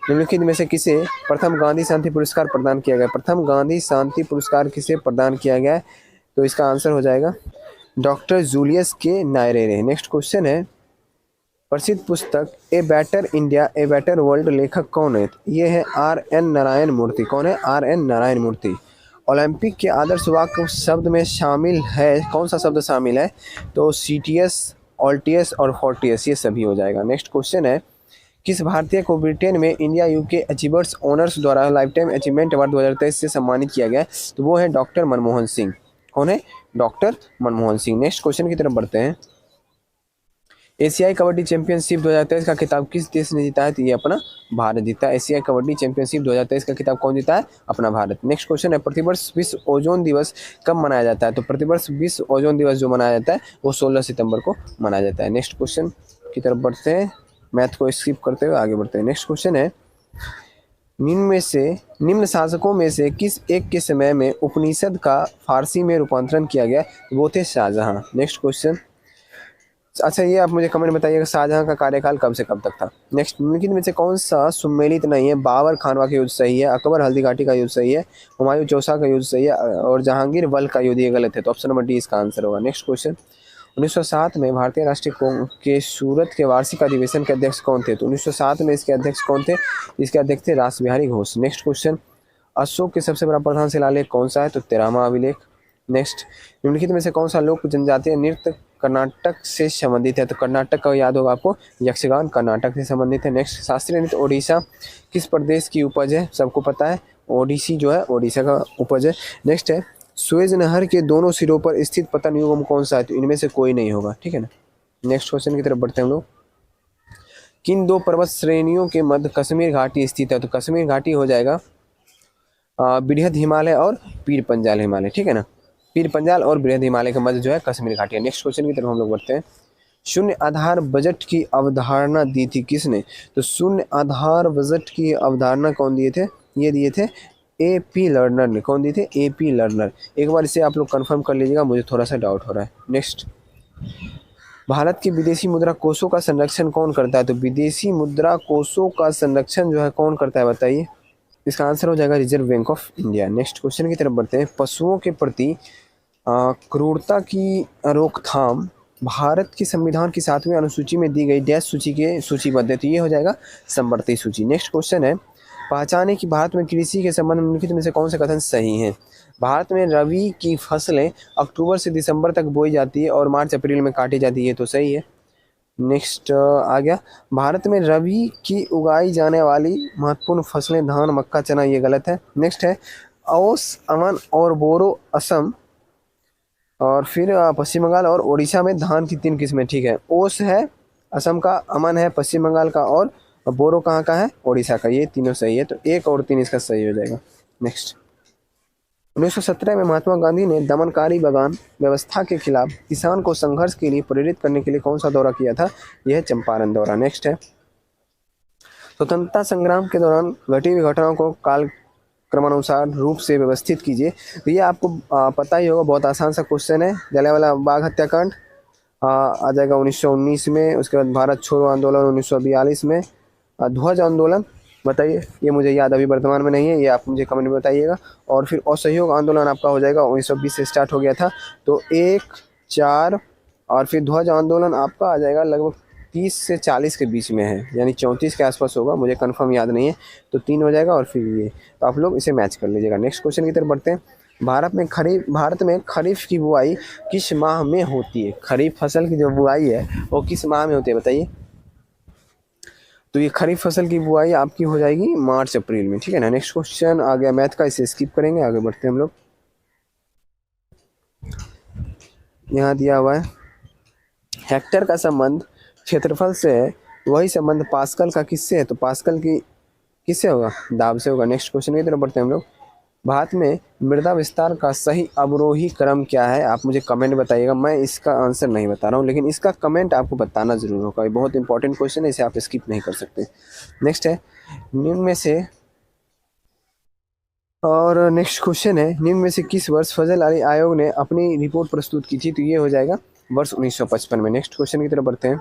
निम्नलिखित में से किसे प्रथम गांधी शांति पुरस्कार प्रदान किया गया? प्रथम गांधी शांति पुरस्कार किसे प्रदान किया गया है? तो इसका आंसर हो जाएगा डॉक्टर जूलियस के नायरेरे। नेक्स्ट क्वेश्चन है प्रसिद्ध पुस्तक a better India a better world लेखक कौन है? ये है RN नारायण मूर्ति। कौन है? RN नारायण मूर्ति। ओलंपिक के आदर्श वाक्य शब्द में शामिल है, कौन सा शब्द शामिल है? तो CTS, ऑल्टियस और फोर्टियस, ये सभी हो जाएगा। नेक्स्ट क्वेश्चन है किस भारतीय को ब्रिटेन में इंडिया UK अचीवर्स ऑनर्स द्वारा लाइफ टाइम अचीवमेंट अवार्ड 2023 से सम्मानित किया गया? तो वो है डॉक्टर मनमोहन सिंह। कौन है? Doctor Manmohan Singh. Next question की तरफ बढ़ते हैं। एशियाई कबड्डी चैंपियनशिप 2023 का खिताब किस देश ने जीता है? तो ये अपना भारत जीता है। एशियाई कबड्डी चैंपियनशिप 2023 का खिताब कौन जीता है? अपना भारत। नेक्स्ट क्वेश्चन है प्रतिवर्ष विश्व ओजोन दिवस कब मनाया जाता है? तो प्रतिवर्ष विश्व ओजोन दिवस जो मनाया जाता है वो 16 सितंबर को मनाया जाता है। नेक्स्ट क्वेश्चन की तरफ बढ़ते हैं, मैथ को स्किप करते हुए आगे बढ़ते हैं। नेक्स्ट क्वेश्चन है निम्न शासकों में से किस एक के समय में उपनिषद का फारसी में रूपांतरण किया गया? वो थे शाहजहां। नेक्स्ट क्वेश्चन, अच्छा ये आप मुझे कमेंट बताइएगा शाहजहां का कार्यकाल कब से कब तक था? नेक्स्ट, निम्नलिखित में से कौन सा सुमेलित नहीं है? बाबर खानवा का युद्ध सही है, अकबर हल्दीघाटी का युद्ध सही है, हुमायूं चौसा का युद्ध सही है और जहांगीर वल का युद्ध ये गलत है। तो ऑप्शन नंबर डी इसका आंसर होगा। नेक्स्ट क्वेश्चन, 1907 में भारतीय राष्ट्रीय कांग्रेस के सूरत के वार्षिक अधिवेशन के अध्यक्ष कौन थे? तो 1907 में इसके अध्यक्ष कौन थे? इसके अध्यक्ष थे रास बिहारी घोष। नेक्स्ट क्वेश्चन, अशोक के सबसे बड़ा प्रधान शिलालेख कौन सा है? तो 13वां अभिलेख। नेक्स्ट, निम्नलिखित में से कौन सा लोक जनजातीय नृत्य कर्नाटक से संबंधित है? तो कर्नाटक का याद होगा आपको, यक्षगान कर्नाटक से संबंधित है। नेक्स्ट, शास्त्रीय नृत्य ओडिशा किस प्रदेश की उपज है? सबको पता है ओडिसी जो है ओडिशा का उपज है। नेक्स्ट है सुएज नहर के दोनों सिरों पर स्थित पतन युग्म कौन सा है? तो इनमें से कोई नहीं होगा, ठीक है ना। नेक्स्ट क्वेश्चन की तरफ बढ़ते हैं हम लोग। किन दो पर्वत श्रेणियों के मध्य कश्मीर घाटी स्थित है? तो कश्मीर घाटी हो जाएगा बृहद हिमालय और पीर पंजाल हिमालय, ठीक है ना। पीर पंजाल और बृहद हिमालय के मध्य जो है कश्मीर घाटी है। नेक्स्ट क्वेश्चन की तरफ हम लोग बढ़ते हैं। शून्य आधार बजट की अवधारणा दी थी किसने? तो शून्य आधार बजट की अवधारणा कौन दिए थे? ये दिए थे AP लर्नर ने। कौन दिए थे? AP learner. एक बार इसे आप लोग कंफर्म कर लीजिएगा, मुझे थोड़ा सा डाउट हो रहा है। नेक्स्ट, भारत के विदेशी मुद्रा कोषों का संरक्षण कौन करता है? तो विदेशी मुद्रा कोषों का संरक्षण जो है कौन करता है बताइए? इसका आंसर हो जाएगा reserve bank of India. Next question की तरफ बढ़ते हैं। पशुओं के प्रति क्रूरता की रोकथाम भारत के संविधान की 7वीं अनुसूची में दी गई डैश सूची के सूचीबद्ध है। तो ये हो जाएगा संवर्ती सूची। नेक्स्ट क्वेश्चन है पहचाने कि भारत में कृषि के संबंध में निम्नलिखित में से कौन से कथन सही हैं? भारत में रबी की फसलें अक्टूबर से दिसंबर तक बोई जाती है और मार्च अप्रैल में काटी जाती है, तो सही है। नेक्स्ट आ गया भारत में रबी की उगाई जाने वाली महत्वपूर्ण फसलें धान मक्का चना, ये गलत है। नेक्स्ट है ओस अमन और बोरो असम और फिर पश्चिम बंगाल और उड़ीसा में धान की 3 किस्में, ठीक है। ओस है असम का, अमन है पश्चिम बंगाल का और बोरो कहाँ का है? उड़ीसा का। ये तीनों सही है, तो 1 और 3 इसका सही हो जाएगा। नेक्स्ट, 1917 में महात्मा गांधी ने दमनकारी बागान व्यवस्था के खिलाफ किसान को संघर्ष के लिए प्रेरित करने के लिए कौन सा दौरा किया था? यह चंपारण दौरा। नेक्स्ट है स्वतंत्रता संग्राम के दौरान घटी हुई घटनाओं को काल क्रमानुसार रूप से व्यवस्थित कीजिए। तो ये आपको पता ही होगा, बहुत आसान सा क्वेश्चन है। जलियांवाला बाग हत्याकांड आ जाएगा 1919 में। उसके बाद भारत छोड़ो आंदोलन 1942 में। ध्वज आंदोलन बताइए, ये मुझे याद अभी वर्तमान में नहीं है, ये आप मुझे कमेंट में बताइएगा। और फिर असहयोग आंदोलन आपका हो जाएगा 1920 से स्टार्ट हो गया था, तो 1, 4 और फिर ध्वज आंदोलन आपका आ जाएगा लगभग 30 से 40 के बीच में है, यानी 34 के आसपास होगा, मुझे कंफर्म याद नहीं है, तो 3 हो जाएगा और फिर ये, तो आप लोग इसे मैच कर लीजिएगा। नेक्स्ट क्वेश्चन की तरफ बढ़ते हैं। भारत में खरीफ की बुआई किस माह में होती है? खरीफ फसल की जो बुआई है वो किस माह में होती है बताइए? तो ये खरीफ फसल की बुआई आपकी हो जाएगी मार्च अप्रैल में, ठीक है ना। नेक्स्ट क्वेश्चन आ गया मैथ का, इसे स्किप करेंगे, आगे बढ़ते हैं हम लोग। यहाँ दिया हुआ है हेक्टर का संबंध क्षेत्रफल से है, वही संबंध पास्कल का किससे है? तो पास्कल की किससे होगा? दाब से होगा। नेक्स्ट क्वेश्चन की तरफ बढ़ते हैं हम लोग। भारत में मृदा विस्तार का सही अवरोही क्रम क्या है? आप मुझे कमेंट बताइएगा। मैं इसका आंसर नहीं बता रहा हूँ, लेकिन इसका कमेंट आपको बताना ज़रूर होगा। ये बहुत इंपॉर्टेंट क्वेश्चन है, इसे आप स्किप नहीं कर सकते। नेक्स्ट है, निम्न में से और नेक्स्ट क्वेश्चन है, निम्न में से किस वर्ष फजल अली आयोग ने अपनी रिपोर्ट प्रस्तुत की थी? तो ये हो जाएगा वर्ष 1955 में। नेक्स्ट क्वेश्चन की तरफ बढ़ते हैं।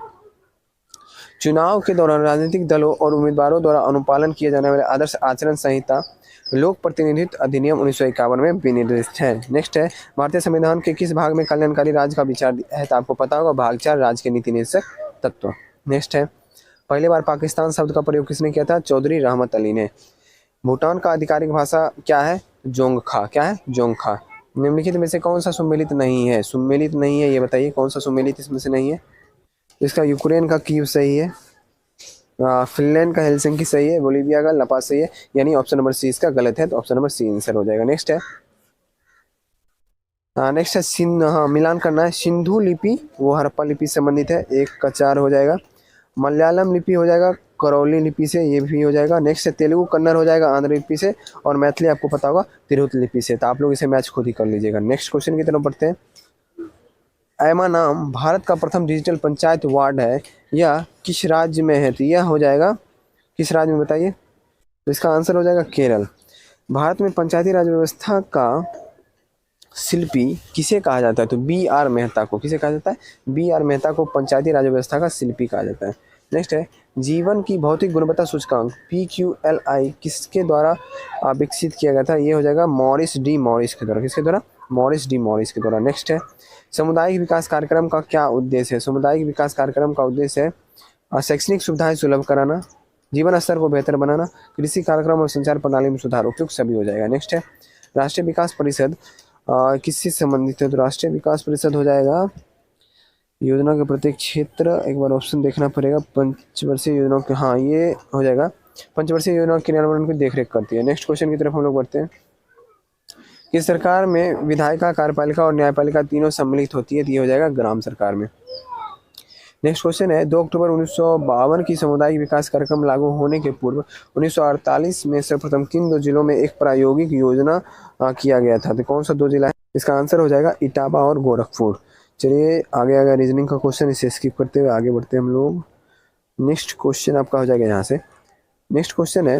चुनाव के दौरान राजनीतिक दलों और उम्मीदवारों द्वारा अनुपालन किए जाने वाले आदर्श आचरण संहिता लोक प्रतिनिधित्व अधिनियम 1951 में विनिर्दिष्ट है। नेक्स्ट है, भारतीय संविधान के किस भाग में कल्याणकारी राज्य का विचार है? तो आपको पता होगा, भाग 4, राज्य के नीति निर्देशक तत्व। नेक्स्ट है, पहली बार पाकिस्तान शब्द का प्रयोग किसने किया था? चौधरी रहमत अली ने। भूटान का आधिकारिक भाषा क्या है? जोंगखा। क्या है? जोंगखा। निम्नलिखित में से कौन सा सुमेलित नहीं है? सुमेलित नहीं है, ये बताइए कौन सा सुमेलित इसमें से नहीं है? इसका यूक्रेन का कीव सही है, फिनलैंड का हेलसिंकी सही है, बोलीविया का ला पाज सही है, यानी ऑप्शन नंबर सी इसका गलत है, तो ऑप्शन नंबर सी आंसर हो जाएगा। नेक्स्ट है, नेक्स्ट है मिलान करना है। सिंधु लिपि वो हड़प्पा लिपि से संबंधित है, 1 का 4 हो जाएगा। मलयालम लिपि हो जाएगा करौली लिपि से, ये भी हो जाएगा। नेक्स्ट है, तेलुगु कन्नड़ हो जाएगा आंध्र लिपि से, और मैथिली आपको पता होगा तिरहुत लिपि से। तो आप लोग इसे मैच खुद ही कर लीजिएगा। नेक्स्ट क्वेश्चन की तरफ बढ़ते हैं। ऐमा नाम भारत का प्रथम डिजिटल पंचायत वार्ड है, यह किस राज्य में है? तो यह हो जाएगा किस राज्य में, बताइए? तो इसका आंसर हो जाएगा केरल। भारत में पंचायती राज व्यवस्था का शिल्पी किसे कहा जाता है? तो B.R. मेहता को। किसे कहा जाता है? B.R. मेहता को पंचायती राज व्यवस्था का शिल्पी कहा जाता है। नेक्स्ट है, जीवन की भौतिक गुणवत्ता सूचकांक PQLI किसके द्वारा विकसित किया गया था? ये हो जाएगा मॉरिस डी मॉरिस के द्वारा। किसके द्वारा? मॉरिस डी मॉरिस के द्वारा। नेक्स्ट है, सामुदायिक विकास कार्यक्रम का क्या उद्देश्य है? सामुदायिक विकास कार्यक्रम का उद्देश्य है शैक्षणिक सुविधाएं सुलभ कराना, जीवन स्तर को बेहतर बनाना, कृषि कार्यक्रम और संचार प्रणाली में सुधार। उपयुक्त सभी हो जाएगा। नेक्स्ट है, राष्ट्रीय विकास परिषद किससे संबंधित है? तो राष्ट्रीय विकास परिषद हो जाएगा योजना के प्रत्येक क्षेत्र, एक बार ऑप्शन देखना पड़ेगा, पंचवर्षीय योजनाओं के, हाँ ये हो जाएगा, पंचवर्षीय योजनाओं के क्रियान्वयन की देखरेख करती है। नेक्स्ट क्वेश्चन की तरफ हम लोग बढ़ते हैं। किस सरकार में विधायिका, कार्यपालिका और न्यायपालिका तीनों सम्मिलित होती है? तो ये हो जाएगा ग्राम सरकार में। नेक्स्ट क्वेश्चन है, 2 अक्टूबर 1952 की सामुदायिक विकास कार्यक्रम लागू होने के पूर्व 1948 में सर्वप्रथम किन 2 जिलों में एक प्रायोगिक योजना किया गया था? तो कौन सा 2 जिला है? इसका आंसर हो जाएगा इटावा और गोरखपुर। चलिए आगे आगे रीजनिंग का क्वेश्चन, इसे स्किप करते हुए आगे बढ़ते हैं हम लोग। नेक्स्ट क्वेश्चन आपका हो जाएगा यहाँ से। नेक्स्ट क्वेश्चन है,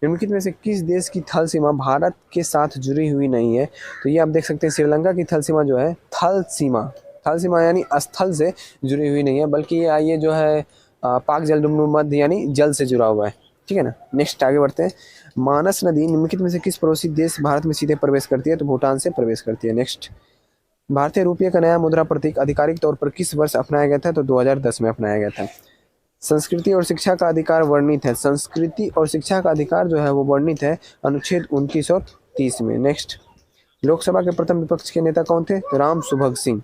निम्नलिखित में से किस देश की थल सीमा भारत के साथ जुड़ी हुई नहीं है? तो ये आप देख सकते हैं, श्रीलंका की थल सीमा जो है, थल सीमा यानी स्थल से जुड़ी हुई नहीं है, बल्कि ये जो है पाक जलडुमडुम मध्य यानी जल से जुड़ा हुआ है। ठीक है ना। नेक्स्ट आगे बढ़ते हैं। मानस नदी निम्नलिखित में से किस पड़ोसी देश भारत में सीधे प्रवेश करती है? तो भूटान से प्रवेश करती है। नेक्स्ट, भारतीय रुपये का नया मुद्रा प्रतीक आधिकारिक तौर पर किस वर्ष अपनाया गया था? तो 2010 में अपनाया गया था। संस्कृति और शिक्षा का अधिकार वर्णित है। संस्कृति और शिक्षा का अधिकार जो है वो वर्णित है अनुच्छेद 29 और 30 में। नेक्स्ट, लोकसभा के प्रथम विपक्ष के नेता कौन थे? तो राम सुभग सिंह।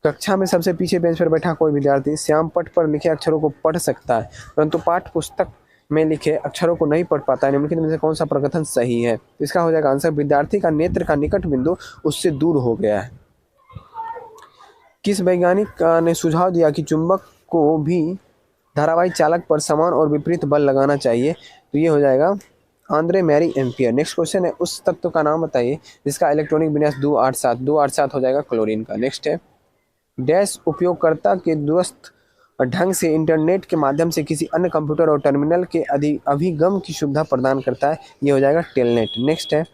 कक्षा में सबसे पीछे बेंच पर बैठा कोई विद्यार्थी श्याम पट पर लिखे अक्षरों को पढ़ सकता है, परंतु पाठ्य पुस्तक में लिखे अक्षरों को नहीं पढ़ पाता है। निम्नलिखित में से कौन सा प्रकथन सही है? इसका हो जाएगा आंसर, विद्यार्थी का नेत्र का निकट बिंदु उससे दूर हो गया है। किस वैज्ञानिक ने सुझाव दिया कि चुंबक को भी धारावाही चालक पर समान और विपरीत बल लगाना चाहिए? तो ये हो जाएगा Andre Marie ampere. Next question है, उस तत्व का नाम बताइए जिसका इलेक्ट्रॉनिक विन्यास 287 हो जाएगा क्लोरीन का। नेक्स्ट है, डैश उपयोगकर्ता के दूरस्थ ढंग से इंटरनेट के माध्यम से किसी अन्य कंप्यूटर और टर्मिनल के अभिगम की सुविधा प्रदान करता है? ये हो जाएगा टेलनेट। नेक्स्ट है,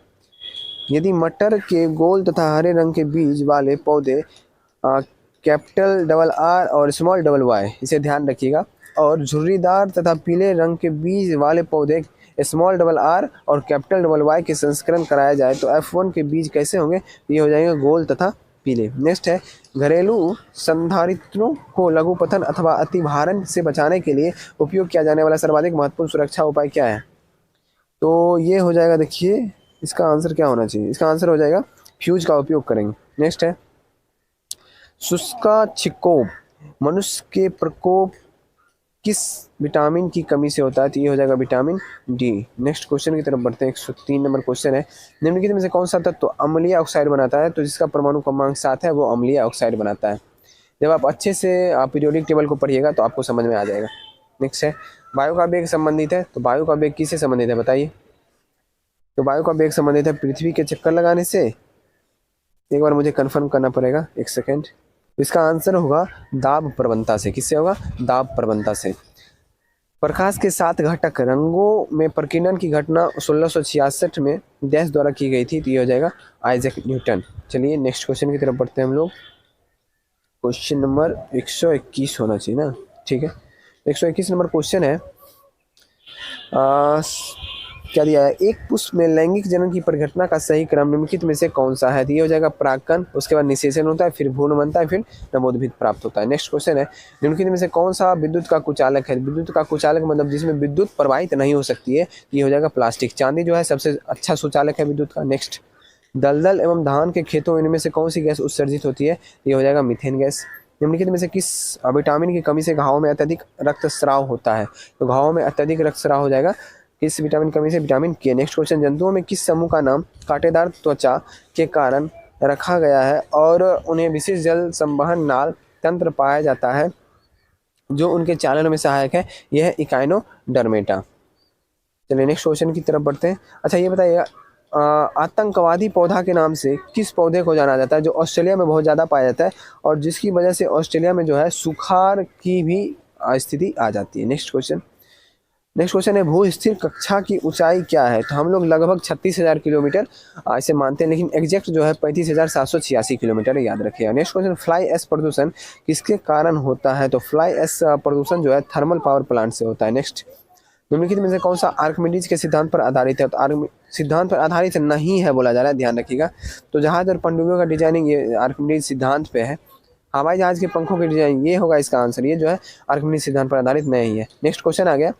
यदि मटर के गोल तथा हरे रंग के बीज वाले पौधे कैपिटल RR और स्मॉल y, इसे ध्यान रखिएगा, और झुर्रीदार तथा पीले रंग के बीज वाले पौधे स्मॉल RR और कैपिटल Y के संस्करण कराया जाए तो F1 के बीज कैसे होंगे? ये हो जाएंगे गोल तथा पीले। नेक्स्ट है, घरेलू संधारित्रों को लघुपतन अथवा अतिभारण से बचाने के लिए उपयोग किया जाने वाला सर्वाधिक महत्वपूर्ण सुरक्षा उपाय क्या है? तो ये हो जाएगा, देखिए इसका आंसर क्या होना चाहिए? इसका आंसर हो जाएगा फ्यूज का उपयोग करेंगे। नेक्स्ट है, शुष्काच्छिकोभ मनुष्य के प्रकोप किस विटामिन की कमी से होता है? तो ये हो जाएगा विटामिन डी। नेक्स्ट क्वेश्चन की तरफ बढ़ते हैं। 103 नंबर क्वेश्चन है, निम्नलिखित में से कौन सा तत्व अम्लीय ऑक्साइड बनाता है? तो जिसका परमाणु क्रमांक 7 है वो अम्लीय ऑक्साइड बनाता है। जब आप अच्छे से पीरियोडिक टेबल को पढ़िएगा तो आपको समझ में आ जाएगा। नेक्स्ट है, वायु का वेग संबंधित है, तो वायु का वेग किससे संबंधित है बताइए? तो वायु का वेग संबंधित है पृथ्वी के चक्कर लगाने से। एक बार मुझे कंफर्म करना पड़ेगा, एक सेकेंड। इसका आंसर होगा दाब प्रवणता से। किससे होगा? दाब प्रवणता से। प्रकाश के 7 घटक रंगों में प्रकीर्णन की घटना 1666 में डैश द्वारा की गई थी, तो ये हो जाएगा आइजैक न्यूटन। चलिए नेक्स्ट क्वेश्चन की तरफ बढ़ते हैं हम लोग। क्वेश्चन नंबर 121 होना चाहिए ना, ठीक है। 121 नंबर क्वेश्चन है। क्या दिया है? एक पुष्प में लैंगिक जनन की परिघटना का सही क्रम निम्नलिखित में से कौन सा है? तो ये हो जाएगा परागकण, उसके बाद निषेचन होता है, फिर भ्रूण बनता है, फिर नवोद्भिद प्राप्त होता है। नेक्स्ट क्वेश्चन है, निम्नलिखित में से कौन सा विद्युत का कुचालक है? विद्युत का कुचालक मतलब जिसमें विद्युत प्रवाहित नहीं हो सकती है, ये हो जाएगा प्लास्टिक। चांदी जो है सबसे अच्छा सुचालक है विद्युत का। नेक्स्ट, दलदल एवं धान के खेतों इनमें से कौन सी गैस उत्सर्जित होती है? ये हो जाएगा मीथेन गैस। निम्नलिखित में से किस विटामिन की कमी से घावों में अत्यधिक रक्तस्राव होता है? तो घावों में अत्यधिक रक्तस्राव हो जाएगा किस विटामिन की कमी से? विटामिन के। नेक्स्ट क्वेश्चन, जंतुओं में किस समूह का नाम कांटेदार त्वचा के कारण रखा गया है और उन्हें विशेष जल संवहन नाल तंत्र पाया जाता है जो उनके चालन में सहायक है? यह है इकाइनोडर्मेटा। चलिए नेक्स्ट क्वेश्चन की तरफ बढ़ते हैं। अच्छा ये बताइएगा, आतंकवादी पौधा के नाम से किस पौधे को जाना जाता है जो ऑस्ट्रेलिया में बहुत ज़्यादा पाया जाता है और जिसकी वजह से ऑस्ट्रेलिया में जो है सुखाड़ की भी स्थिति आ जाती है? नेक्स्ट क्वेश्चन है, भू स्थिर कक्षा की ऊंचाई क्या है? तो हम लोग लगभग 36,000 किलोमीटर ऐसे मानते हैं, लेकिन एग्जैक्ट जो है 35,786 किलोमीटर है, याद रखिएगा। नेक्स्ट क्वेश्चन, फ्लाई ऐश प्रदूषण किसके कारण होता है? तो फ्लाई ऐश प्रदूषण जो है थर्मल पावर प्लांट से होता है। नेक्स्ट, निम्नलिखित में से कौन सा आर्किमिडीज के सिद्धांत पर आधारित है? तो सिद्धांत पर आधारित नहीं है बोला जा रहा है, ध्यान रखिएगा। तो जहाज और पनडुब्बियों का डिजाइनिंग ये आर्किमिडीज सिद्धांत पे है। हवाई जहाज के पंखों की डिजाइन, ये होगा इसका आंसर। ये जो है आर्किमिडीज सिद्धांत पर आधारित नहीं है। नेक्स्ट क्वेश्चन आ गया,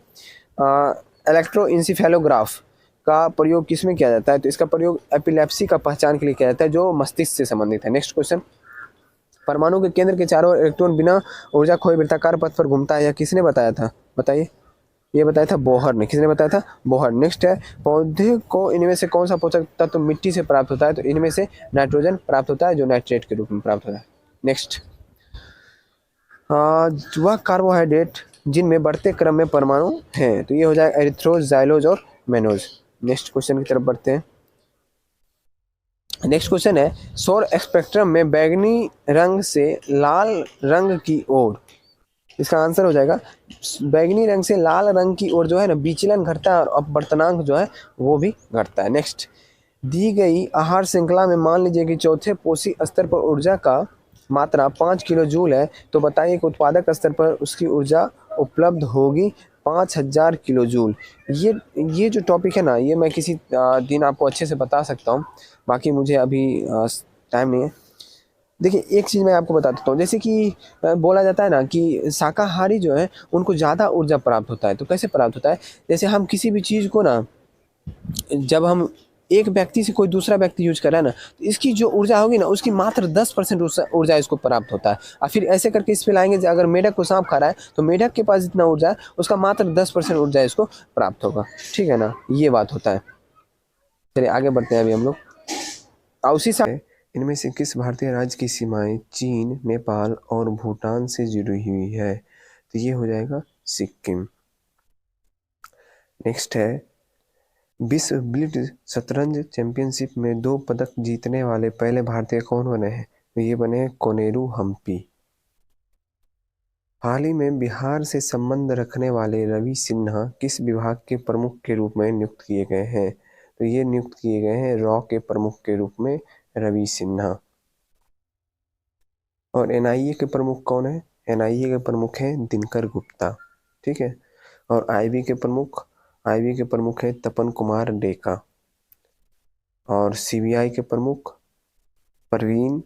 इलेक्ट्रोइंसिफेलोग्राफ का प्रयोग किसमें किया जाता है? तो इसका प्रयोग एपिलेप्सी का पहचान के लिए किया जाता है जो मस्तिष्क से संबंधित है। नेक्स्ट क्वेश्चन, परमाणु के केंद्र के चारों इलेक्ट्रॉन बिना ऊर्जा खोए वृत्ताकार पथ पर घूमता है, यह किसने बताया था? बताइए। ये बताया था बोहर ने। किसने बताया था? बोहर। नेक्स्ट है, पौधे को इनमें से कौन सा पोषक तत्व मिट्टी से प्राप्त होता है? तो इनमें से नाइट्रोजन प्राप्त होता है जो नाइट्रेट के रूप में प्राप्त होता है। नेक्स्ट, वह कार्बोहाइड्रेट जिनमें बढ़ते क्रम में परमाणु हैं, तो ये हो जाएगा एरिथ्रोज, जाइलोज और मेनोज। नेक्स्ट क्वेश्चन की तरफ बढ़ते हैं। नेक्स्ट क्वेश्चन है, सौर स्पेक्ट्रम में बैंगनी रंग से लाल रंग की ओर, इसका आंसर हो जाएगा बैंगनी रंग से लाल रंग की ओर जो है ना विचलन घटता है और अपवर्तनांक जो है वो भी घटता है। नेक्स्ट, दी गई आहार श्रृंखला में मान लीजिए कि चौथे पोषी स्तर पर ऊर्जा का मात्रा 5 किलो जूल है, तो बताइए कि उत्पादक स्तर पर उसकी ऊर्जा उपलब्ध होगी 5,000 किलो जूल। ये जो टॉपिक है ना, ये मैं किसी दिन आपको अच्छे से बता सकता हूँ, बाकी मुझे अभी टाइम नहीं है। देखिए एक चीज़ मैं आपको बता देता हूँ, जैसे कि बोला जाता है ना कि शाकाहारी जो है उनको ज़्यादा ऊर्जा प्राप्त होता है। तो कैसे प्राप्त होता है? जैसे हम किसी भी चीज़ को ना, जब हम एक व्यक्ति से कोई दूसरा व्यक्ति यूज कर रहा है ना, तो इसकी जो ऊर्जा होगी ना उसकी मात्र 10% ऊर्जा इसको प्राप्त होता है। और फिर ऐसे करके इस पे लाएंगे, अगर मेढक को सांप खा रहा है तो मेढक के पास जितना ऊर्जा है उसका मात्र 10% ऊर्जा इसको प्राप्त होगा। ठीक है ना, ये बात होता है। चलिए आगे बढ़ते हैं अभी हम लोग। उसी इनमें से किस भारतीय राज्य की सीमाएं चीन, नेपाल और भूटान से जुड़ी हुई है? तो ये हो जाएगा सिक्किम। नेक्स्ट है, विश्व ब्लिट्ज शतरंज चैंपियनशिप में 2 पदक जीतने वाले पहले भारतीय कौन बने हैं? तो ये बने हैं कोनेरू हम्पी। हाल ही में बिहार से संबंध रखने वाले रवि सिन्हा किस विभाग के प्रमुख के रूप में नियुक्त किए गए हैं? तो ये नियुक्त किए गए हैं रॉ के प्रमुख के रूप में रवि सिन्हा। और एनआईए के प्रमुख कौन है? एनआईए के प्रमुख हैं दिनकर गुप्ता। ठीक है। और आईबी के प्रमुख हैं तपन कुमार डेका। और सीबीआई के प्रमुख प्रवीण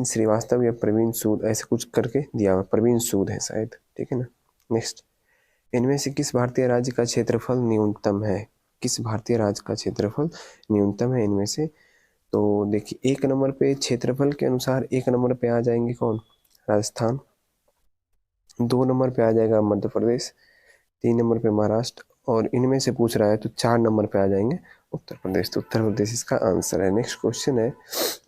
श्रीवास्तव या प्रवीण सूद, ऐसे कुछ करके दिया हुआ, प्रवीण सूद है शायद। ठीक है ना। नेक्स्ट, इनमें से किस भारतीय राज्य का क्षेत्रफल न्यूनतम है? किस भारतीय राज्य का क्षेत्रफल न्यूनतम है इनमें से? तो देखिए 1 नंबर पे क्षेत्रफल के अनुसार 1 नंबर पे आ जाएंगे कौन? राजस्थान। 2 नंबर पे आ जाएगा मध्य प्रदेश। 3 नंबर पे महाराष्ट्र। और इनमें से पूछ रहा है तो 4 नंबर पे आ जाएंगे उत्तर प्रदेश। तो उत्तर प्रदेश इसका आंसर है। नेक्स्ट क्वेश्चन है,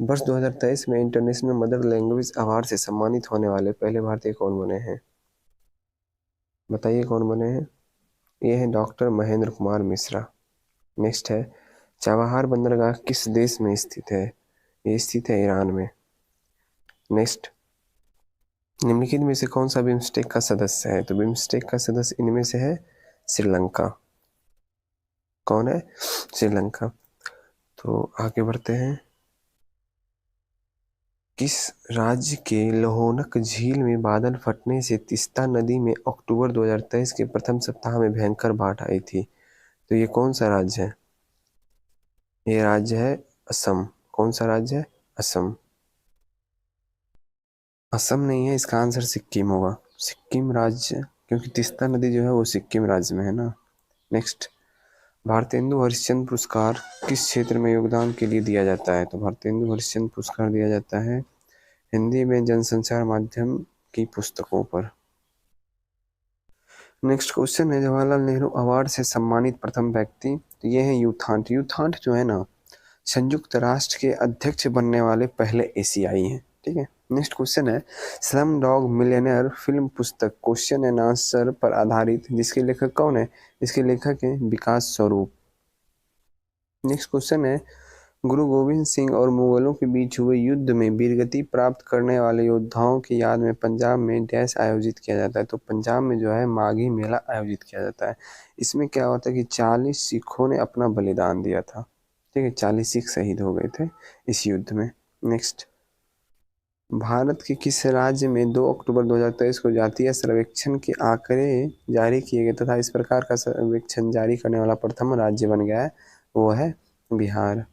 वर्ष 2023 में इंटरनेशनल मदर लैंग्वेज अवार्ड से सम्मानित होने वाले पहले भारतीय कौन बने हैं? बताइए कौन बने हैं? ये है डॉक्टर महेंद्र कुमार मिश्रा। नेक्स्ट है चाबहार बंदरगाह किस देश में स्थित है? ये स्थित है ईरान में। नेक्स्ट, निम्नलिखित में से कौन सा बिम्स्टेक का सदस्य है? तो बिम्स्टेक का सदस्य इनमें से है श्रीलंका। कौन है? श्रीलंका। तो आगे बढ़ते हैं। किस राज्य के लोहनक झील में बादल फटने से तीस्ता नदी में अक्टूबर 2023 के प्रथम सप्ताह में भयंकर बाढ़ आई थी? तो ये कौन सा राज्य है? ये राज्य है असम। कौन सा राज्य है? असम। असम नहीं है, इसका आंसर सिक्किम होगा। सिक्किम राज्य, क्योंकि तीस्ता नदी जो है वो सिक्किम राज्य में है ना। नेक्स्ट, भारतेंदु हरिश्चंद्र पुरस्कार किस क्षेत्र में योगदान के लिए दिया जाता है? तो भारतेंदु हरिश्चंद्र पुरस्कार दिया जाता है हिंदी में जनसंचार माध्यम की पुस्तकों पर। नेक्स्ट क्वेश्चन है जवाहरलाल नेहरू अवार्ड से सम्मानित प्रथम व्यक्ति, तो ये है यूथांठ। यूथांठ जो है ना संयुक्त राष्ट्र के अध्यक्ष बनने वाले पहले एशियाई हैं। ठीक है। नेक्स्ट क्वेश्चन है स्लम डॉग मिलियनेयर फिल्म पुस्तक क्वेश्चन एंड आंसर पर आधारित, जिसके लेखक कौन है? इसके लेखक है विकास स्वरूप। नेक्स्ट क्वेश्चन है गुरु गोविंद सिंह और मुगलों के बीच हुए युद्ध में वीरगति प्राप्त करने वाले योद्धाओं की याद में पंजाब में डैश आयोजित किया जाता है? तो पंजाब में जो है माघी मेला आयोजित किया जाता है। इसमें क्या होता है कि 40 सिखों ने अपना बलिदान दिया था। ठीक है, 40 सिख शहीद हो गए थे इस युद्ध में। नेक्स्ट, भारत के किस राज्य में 2 अक्टूबर 2023 को जातीय सर्वेक्षण के आंकड़े जारी किए गए तथा इस प्रकार का सर्वेक्षण जारी करने वाला प्रथम राज्य बन गया है? वो है बिहार।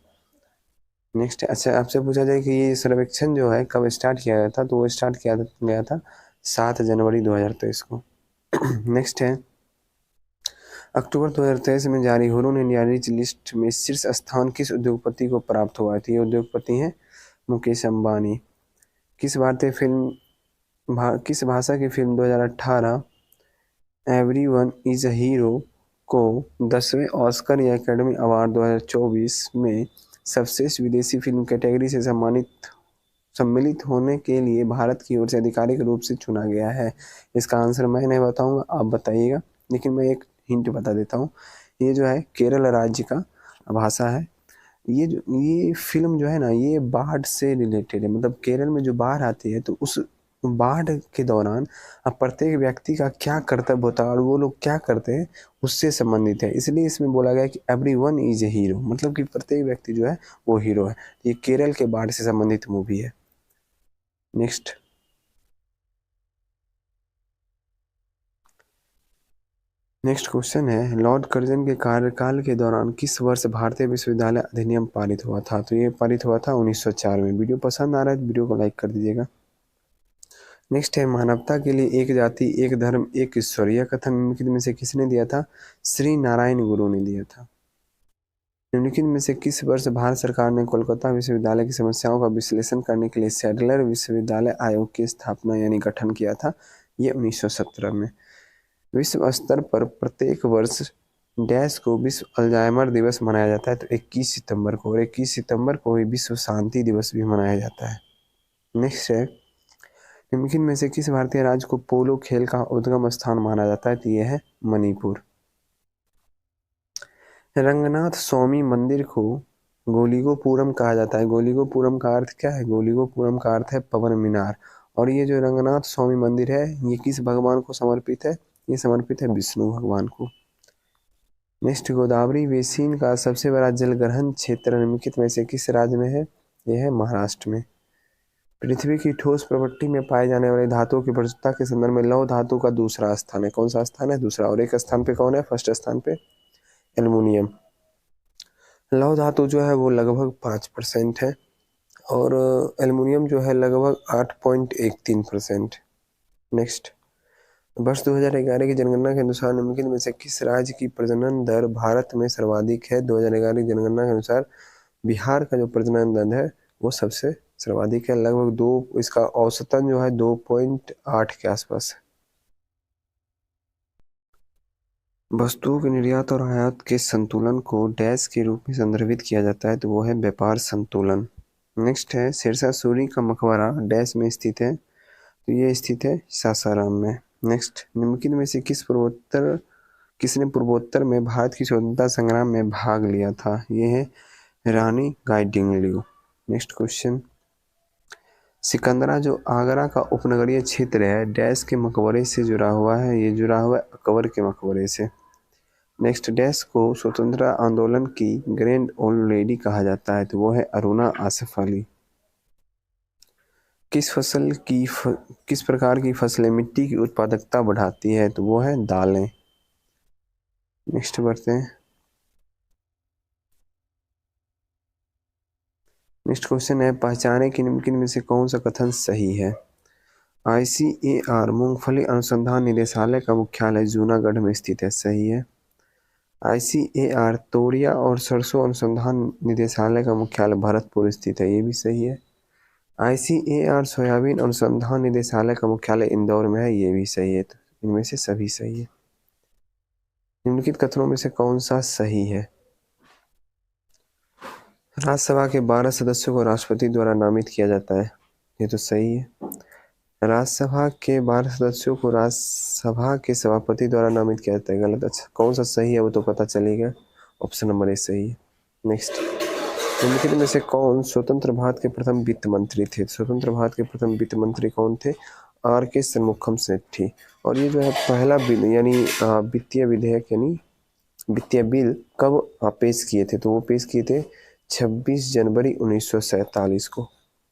नेक्स्ट, अच्छा आपसे पूछा जाए कि ये सर्वेक्षण जो है कब स्टार्ट किया गया था? तो वो स्टार्ट किया गया था 7 जनवरी 2023 को। नेक्स्ट है अक्टूबर 2023 में जारी हुरून इंडिया रिच लिस्ट में शीर्ष स्थान किस उद्योगपति को प्राप्त हुआ थी? ये उद्योगपति हैं मुकेश अंबानी। किस भाषा की film 2018 everyone is a hero को 10वें ऑस्कर या एकेडमी अवार्ड 2024 में सर्वश्रेष्ठ विदेशी फिल्म कैटेगरी से सम्मिलित होने के लिए भारत की ओर से आधिकारिक रूप से चुना गया है? इसका आंसर मैं नहीं बताऊंगा, आप बताइएगा, लेकिन मैं एक हिंट बता देता हूँ। ये जो है केरल राज्य का भाषा है। ये फिल्म जो है ना ये बाढ़ से रिलेटेड है, मतलब केरल में जो बाढ़ आती है तो उस बाढ़ के दौरान अब प्रत्येक व्यक्ति का क्या कर्तव्य होता है और वो लोग क्या करते हैं उससे संबंधित है। इसलिए इसमें बोला गया कि एवरीवन इज ए हीरो, मतलब कि प्रत्येक व्यक्ति जो है वो हीरो है। ये केरल के बाढ़ से संबंधित मूवी है। नेक्स्ट, क्वेश्चन है लॉर्ड कर्जन के कार्यकाल के दौरान किस वर्ष भारतीय विश्वविद्यालय अधिनियम पारित हुआ था? तो ये पारित हुआ था 1904 में। वीडियो पसंद आ रहा है तो वीडियो को लाइक कर दीजिएगा। नेक्स्ट है मानवता के लिए एक जाति एक धर्म एक ईश्वर, यह कथन निम्नलिखित में से किसने दिया था? श्री नारायण गुरु ने दिया था। निम्नलिखित में से किस वर्ष भारत सरकार ने कोलकाता विश्वविद्यालय की समस्याओं का विश्लेषण करने के लिए सैडलर विश्वविद्यालय आयोग की स्थापना यानी गठन किया था? ये 1917 में। विश्व स्तर पर प्रत्येक वर्ष डैश को विश्व अल्जाइमर दिवस मनाया जाता है? तो 21 सितंबर को, और 21 सितंबर को ही विश्व शांति दिवस भी मनाया जाता है। नेक्स्ट है निम्नलिखित में से किस भारतीय राज्य को पोलो खेल का उद्गम स्थान माना जाता है? तो यह है मणिपुर। रंगनाथ स्वामी मंदिर को गोलिगोपुरम कहा जाता है। गोलिगोपुरम का अर्थ क्या है? गोलिगोपुरम का अर्थ है पवन मीनार। और ये जो रंगनाथ स्वामी मंदिर है ये किस भगवान को समर्पित है? ये समर्पित है विष्णु भगवान को। नेक्स्ट, गोदावरी बेसिन का सबसे बड़ा जलग्रहण क्षेत्र निम्नलिखित में से किस राज्य में है? यह है महाराष्ट्र में। पृथ्वी की ठोस प्रवृत्ति में पाए जाने वाले धातुओं की प्रचुरता के संदर्भ में लौह धातु का दूसरा स्थान है? कौन सा स्थान है? दूसरा। और एक स्थान पे कौन है? फर्स्ट स्थान पे एल्युमिनियम। लौह धातु जो है वो लगभग 5% है और एल्युमिनियम जो है लगभग 8.13%। नेक्स्ट, वर्ष 2011 की जनगणना के अनुसार निम्नलिखित में से किस राज्य की प्रजनन दर भारत में सर्वाधिक है? 2011 की जनगणना के अनुसार बिहार का जो प्रजनन दर है वो सबसे सर्वाधिक है, लगभग 2, इसका औसतन जो है 2.8 के आसपास है। वस्तुओं के निर्यात और आयात के संतुलन को डैश के रूप में संदर्भित किया जाता है? तो वो है व्यापार संतुलन। नेक्स्ट है शेरशाह सूरी का मकबरा डैश में स्थित है? तो ये स्थित है सासाराम में। नेक्स्ट, निम्नलिखित में से किस पूर्वोत्तर किसने पूर्वोत्तर में भारत की स्वतंत्रता संग्राम में भाग लिया था? ये है रानी गाइडिंगलियू। नेक्स्ट क्वेश्चन, सिकंदरा जो आगरा का उपनगरीय क्षेत्र है डैश के मकबरे से जुड़ा हुआ है? ये जुड़ा हुआ है अकबर के मकबरे से। नेक्स्ट, डैश को स्वतंत्रता आंदोलन की ग्रैंड ओल्ड लेडी कहा जाता है? तो वो है अरुणा आसफ अली। किस प्रकार की फसलें मिट्टी की उत्पादकता बढ़ाती है? तो वो है दालें। नेक्स्ट बढ़ते हैं। नेक्स्ट क्वेश्चन है, पहचाने कि निम्नलिखित में से कौन सा कथन सही है? ICAR मूंगफली अनुसंधान निदेशालय का मुख्यालय जूनागढ़ में स्थित है। सही है। ICAR तोरिया और सरसों अनुसंधान निदेशालय का मुख्यालय भरतपुर स्थित है। ये भी सही है। ICAR सोयाबीन अनुसंधान निदेशालय का मुख्यालय इंदौर में है। ये भी सही है। तो इनमें से सभी सही है। निम्नलिखित कथनों में से कौन सा सही है? राज्यसभा के 12 सदस्यों को राष्ट्रपति द्वारा नामित किया जाता है। ये तो सही है। राज्यसभा के 12 सदस्यों को राज्यसभा के सभापति द्वारा नामित किया जाता है। गलत। अच्छा, कौन सा सही है वो तो पता चलेगा। ऑप्शन नंबर ए सही है। नेक्स्ट, निम्नलिखित में से कौन स्वतंत्र भारत के प्रथम वित्त मंत्री थे? स्वतंत्र भारत के प्रथम वित्त मंत्री कौन थे? RK शनमुखम सेठी। और ये जो है पहला बिल यानी वित्तीय विधेयक यानी वित्तीय बिल कब पेश किए थे? तो वो पेश किए थे 26 जनवरी 1947 को।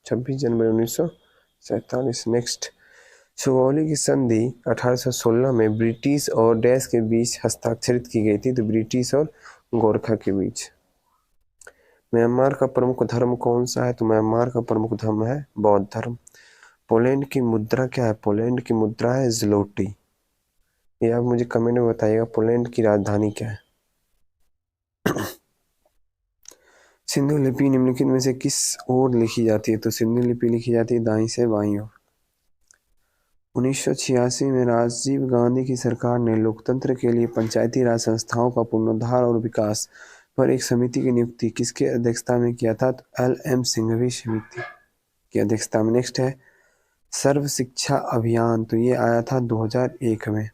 26 जनवरी 1947। नेक्स्ट, सुगौली की संधि 1816 में ब्रिटिश और डैश के बीच हस्ताक्षरित की गई थी? तो ब्रिटिश और गोरखा के बीच। म्यांमार का प्रमुख धर्म कौन सा है? तो म्यांमार का प्रमुख धर्म है बौद्ध धर्म। पोलैंड की मुद्रा क्या है? पोलैंड की मुद्रा है ज़्लोटी। ये आप मुझे कमेंट में बताइएगा। पोलैंड की राजधानी क्या है? सिंधु लिपि निम्नलिखित में से किस ओर लिखी जाती है? तो सिंधु लिपि लिखी जाती है दाईं से बाईं ओर। 1986 में राजीव गांधी की सरकार ने लोकतंत्र के लिए पंचायती राज संस्थाओं का पुनरुद्धार और विकास पर एक समिति की नियुक्ति किसके अध्यक्षता में किया था? तो LM सिंघवी समिति की अध्यक्षता में। नेक्स्ट है सर्व शिक्षा अभियान। तो ये आया था 2001 में।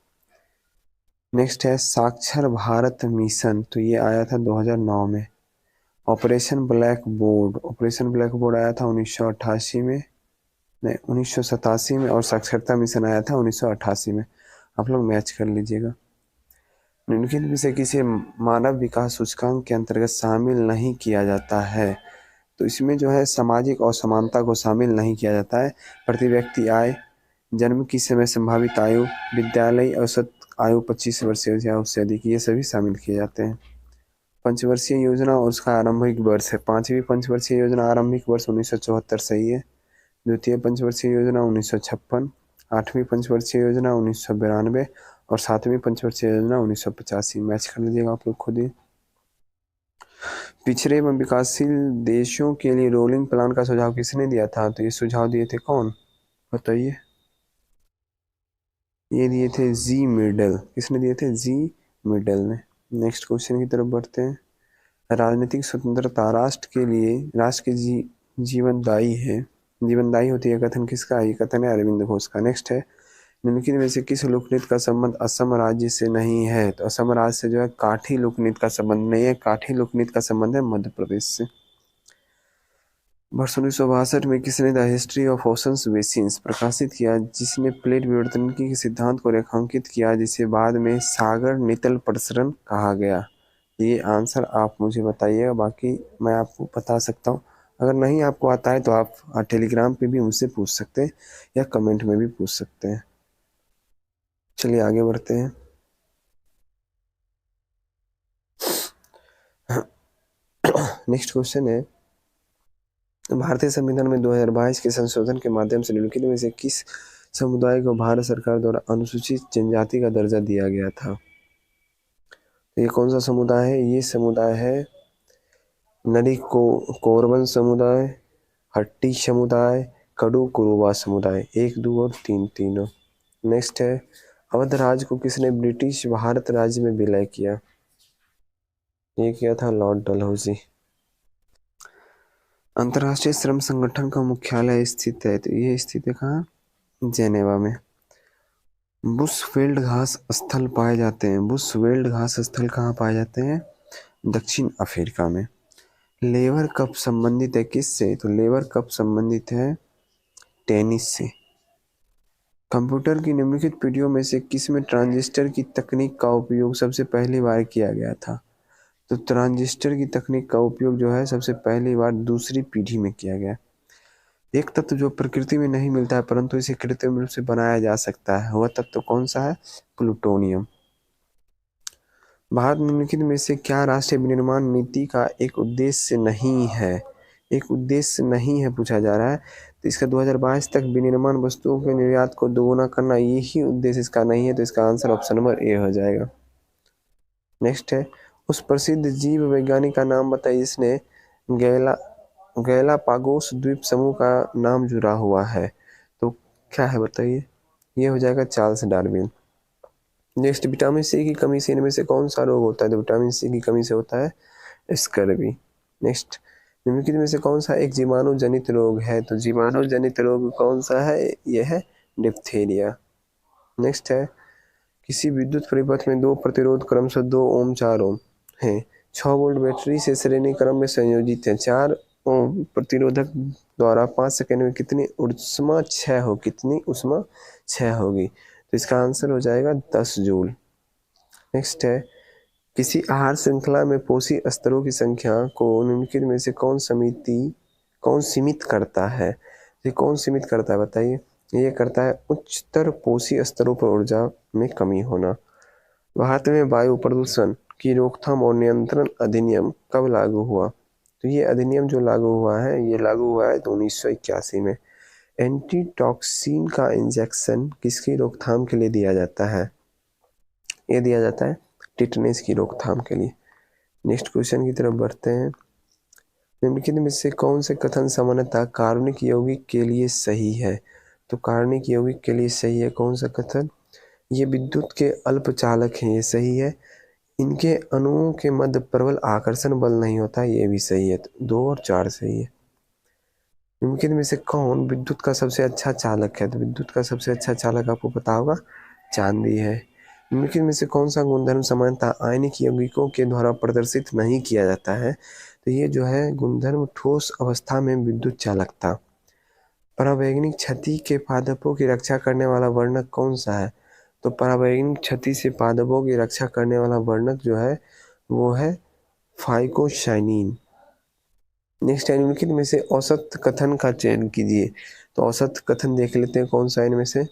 नेक्स्ट है साक्षर भारत मिशन। तो ये आया था 2009 में। Operation black board. Operation black board आया था 1988 में, नहीं 1987 में। और साक्षरता मिशन आया था 1988 में। आप लोग मैच कर लीजिएगा। निम्नलिखित में से किसे मानव विकास सूचकांक के अंतर्गत शामिल नहीं किया जाता है? तो इसमें जो है सामाजिक असमानता को शामिल नहीं किया जाता है। प्रति व्यक्ति आय, जन्म की समय संभावित आयु, विद्यालय औसत आयु 25 वर्ष या उससे अधिक, ये सभी शामिल किए जाते हैं। पंचवर्षीय योजना और उसका आरंभिक वर्ष है। 5वीं पंचवर्षीय योजना आरंभिक वर्ष 1974 सही है। द्वितीय पंचवर्षीय योजना 1956, 8वीं पंचवर्षीय योजना 1992 और 7वीं पंचवर्षीय योजना 1985। मैच कर लीजिएगा आप लोग खुद ही। पिछड़े एवं विकासशील देशों के लिए रोलिंग प्लान का सुझाव किसने दिया था? तो ये सुझाव दिए थे कौन, बताइए? ये दिए थे जी मिडल। किसने दिए थे? जी मिडल ने। नेक्स्ट क्वेश्चन की तरफ बढ़ते हैं। राजनीतिक स्वतंत्रता राष्ट्र के जीवनदायी है, जीवनदायी होती है, कथन किसका है? ये कथन है अरविंद घोष का। नेक्स्ट है निम्नलिखित में से किस लोकनृत्य का संबंध असम राज्य से नहीं है? तो असम राज्य से जो है काठी लोकनृत्य का संबंध नहीं है। काठी लोकनृत्य का संबंध है मध्य प्रदेश से। वर्ष 1962 में किसने the history of oceans basins प्रकाशित किया, जिसने प्लेट विवर्तनिकी के सिद्धांत को रेखांकित किया, जिसे बाद में सागर नितल प्रसरण कहा गया? ये आंसर आप मुझे बताइएगा, बाकी मैं आपको बता सकता हूँ। अगर नहीं आपको आता है तो आप टेलीग्राम पे भी मुझसे पूछ सकते हैं या कमेंट में भी पूछ सकते हैं। चलिए आगे बढ़ते हैं। नेक्स्ट क्वेश्चन है भारतीय संविधान में 2022 के संशोधन के माध्यम से निम्नलिखित में से किस समुदाय को भारत सरकार द्वारा अनुसूचित जनजाति का दर्जा दिया गया था? ये कौन सा समुदाय है? ये समुदाय है नरी कोरबन समुदाय, हट्टी समुदाय, कडू कुरुबा समुदाय। 1, 2 और 3 तीनों। नेक्स्ट है अवध राज्य को किसने ब्रिटिश भारत राज्य में विलय किया? ये किया था लॉर्ड डलहौजी। अंतर्राष्ट्रीय श्रम संगठन का मुख्यालय स्थित है, तो ये स्थित है कहाँ? जेनेवा में। बुशवेल्ड घास स्थल पाए जाते हैं। बुशवेल्ड घास स्थल कहाँ पाए जाते हैं? दक्षिण अफ्रीका में। लेवर कप संबंधित है किससे? तो लेवर कप संबंधित है टेनिस से। कंप्यूटर की निम्नलिखित पीढ़ियों में से किसमें ट्रांजिस्टर की तकनीक का उपयोग सबसे पहली बार किया गया था? तो ट्रांजिस्टर की तकनीक का उपयोग जो है सबसे पहली बार दूसरी पीढ़ी में किया गया। एक तत्व जो प्रकृति में नहीं मिलता है परंतु इसे कृत्रिम रूप से बनाया जा सकता है, वह तत्व कौन सा है? प्लूटोनियम। भारत निम्नलिखित में से क्या राष्ट्रीय विनिर्माण नीति का एक उद्देश्य नहीं है? एक उद्देश्य नहीं है पूछा जा रहा है, तो इसका 2022 तक विनिर्माण वस्तुओं के निर्यात को दोगुना करना यही उद्देश्य इसका नहीं है, तो इसका आंसर ऑप्शन नंबर ए हो जाएगा। नेक्स्ट है, उस प्रसिद्ध जीव वैज्ञानिक का नाम बताइए जिसने गैलापागोस द्वीप समूह का नाम जुड़ा हुआ है। तो क्या है बताइए? ये हो जाएगा Charles Darwin. Next, vitamin C की कमी से इनमें से कौन सा रोग होता है? तो विटामिन सी की कमी से होता है स्कर्वी। नेक्स्ट, निम्नलिखित में से कौन सा एक जीवाणु जनित रोग है? तो जीवाणु जनित रोग कौन सा है? यह है डिप्थीरिया। नेक्स्ट है, किसी विद्युत परिपथ में दो प्रतिरोध क्रमशः 2 ओम 4 ओम है। 6 वोल्ट बैटरी से श्रेणी क्रम में संयोजित है। 4 ओम प्रतिरोधक द्वारा 5 सेकंड में कितनी ऊष्मा क्षय होगी? तो इसका आंसर हो जाएगा 10 जूल। नेक्स्ट है, किसी आहार श्रृंखला में पोषी स्तरों की संख्या को निम्नलिखित में से कौन सीमित करता है? ये कौन सीमित करता है बताइए? ये करता है उच्चतर पोषी स्तरों पर ऊर्जा में कमी होना। भारत में वायु प्रदूषण की रोकथाम और नियंत्रण अधिनियम कब लागू हुआ? तो ये अधिनियम जो लागू हुआ है, ये लागू हुआ है तो 1981 में। एंटीटॉक्सिन का इंजेक्शन किसकी रोकथाम के लिए दिया जाता है? ये दिया जाता है टिटनेस की रोकथाम के लिए। नेक्स्ट क्वेश्चन की तरफ बढ़ते हैं। निम्नलिखित में से कौन से कथन सामान्यतः कार्बनिक यौगिक के लिए सही है? तो कार्बनिक यौगिक के लिए सही है कौन सा कथन? ये विद्युत के अल्पचालक हैं, ये सही है। इनके अणुओं के मध्य प्रबल आकर्षण बल नहीं होता, ये भी सही है। तो 2 और 4 सही है। निम्नलिखित में से कौन विद्युत का सबसे अच्छा चालक है? तो विद्युत का सबसे अच्छा चालक आपको पता होगा चांदी है। निम्नलिखित में से कौन सा गुणधर्म सामान्यतः आयनिक यौगिकों के द्वारा प्रदर्शित नहीं किया जाता है? तो ये जो है गुणधर्म ठोस अवस्था में विद्युत चालकता। परावैंगनिक क्षति के पादपों की रक्षा करने वाला वर्णक कौन सा है? तो परावैंगनिक क्षति से पादपों की रक्षा करने वाला वर्णक जो है वो है फाइकोसाइनिन। नेक्स्ट है, निम्नलिखित में से औसत कथन का चयन कीजिए। तो औसत कथन देख लेते हैं कौन सा इनमें से।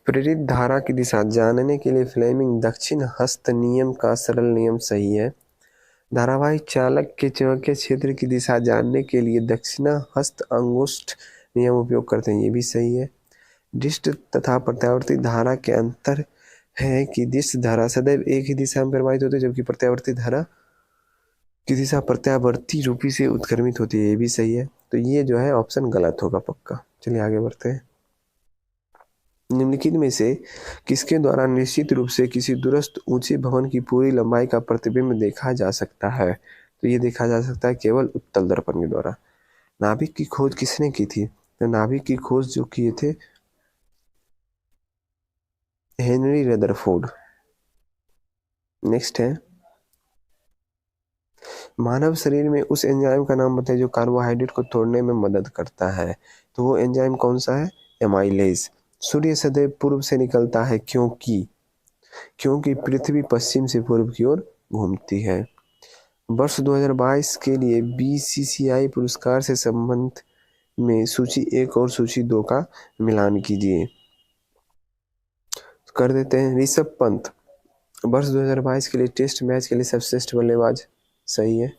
प्रेरित धारा की दिशा जानने के लिए फ्लेमिंग दक्षिण हस्त नियम का सरल नियम सही है। धारावाहिक चालक के चुंबकीय क्षेत्र की दिशा जानने के लिए दक्षिणा हस्त अंगुष्ठ नियम उपयोग करते हैं, ये भी सही है। डिस्ट तथा प्रत्यावर्ती धारा के अंतर है कि डिस्ट धारा सदैव एक ही दिशा में प्रवाहित होती है, जबकि प्रत्यावर्ती धारा की दिशा प्रत्यावर्ती रूपी से उत्क्रमित होती है, ये भी सही है। तो ये जो है ऑप्शन गलत होगा पक्का। चलिए आगे बढ़ते हैं। निम्नलिखित में से किसके द्वारा निश्चित रूप से किसी दूरस्थ ऊंचे भवन की पूरी लंबाई का प्रतिबिंब देखा जा सकता है? तो ये देखा जा सकता है केवल उत्तल दर्पण के द्वारा। नाभिक की खोज किसने की थी? तो नाभिक की खोज जो किए थे हेनरी रदरफोर्ड। नेक्स्ट है, मानव शरीर में उस एंजाइम का नाम बताइए जो कार्बोहाइड्रेट को तोड़ने में मदद करता है। तो वो एंजाइम कौन सा है? एमाइलेज। सूर्य सदैव पूर्व से निकलता है क्योंकि पृथ्वी पश्चिम से पूर्व की ओर घूमती है। वर्ष 2022 के लिए बीसीसीआई पुरस्कार से संबंध में सूची 1 और सूची 2 का मिलान कीजिए। कर देते हैं। ऋषभ पंत वर्ष 2022 के लिए टेस्ट मैच के लिए सर्वश्रेष्ठ बल्लेबाज, सही है।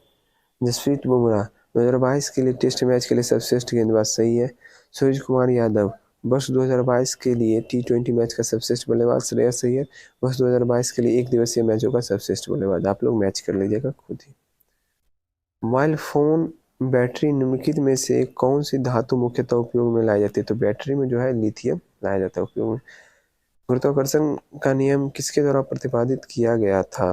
जसप्रीत बुमराह 2022 के लिए टेस्ट मैच के लिए सर्वश्रेष्ठ गेंदबाज, सही है। सूरज कुमार यादव वर्ष 2022 के लिए टी20 मैच का सर्वश्रेष्ठ बल्लेबाज, श्रेयस अय्यर वर्ष 2022 के लिए एक दिवसीय मैचों का सर्वश्रेष्ठ बल्लेबाज। आप लोग मैच कर लीजिएगा खुद ही। मोबाइल फोन बैटरी निम्नलिखित में से कौन सी धातु मुख्यतः उपयोग में लाई जाती है? तो बैटरी में जो है लिथियम लाया जाता है उपयोग में। गुरुत्वाकर्षण का नियम किसके द्वारा प्रतिपादित किया गया था?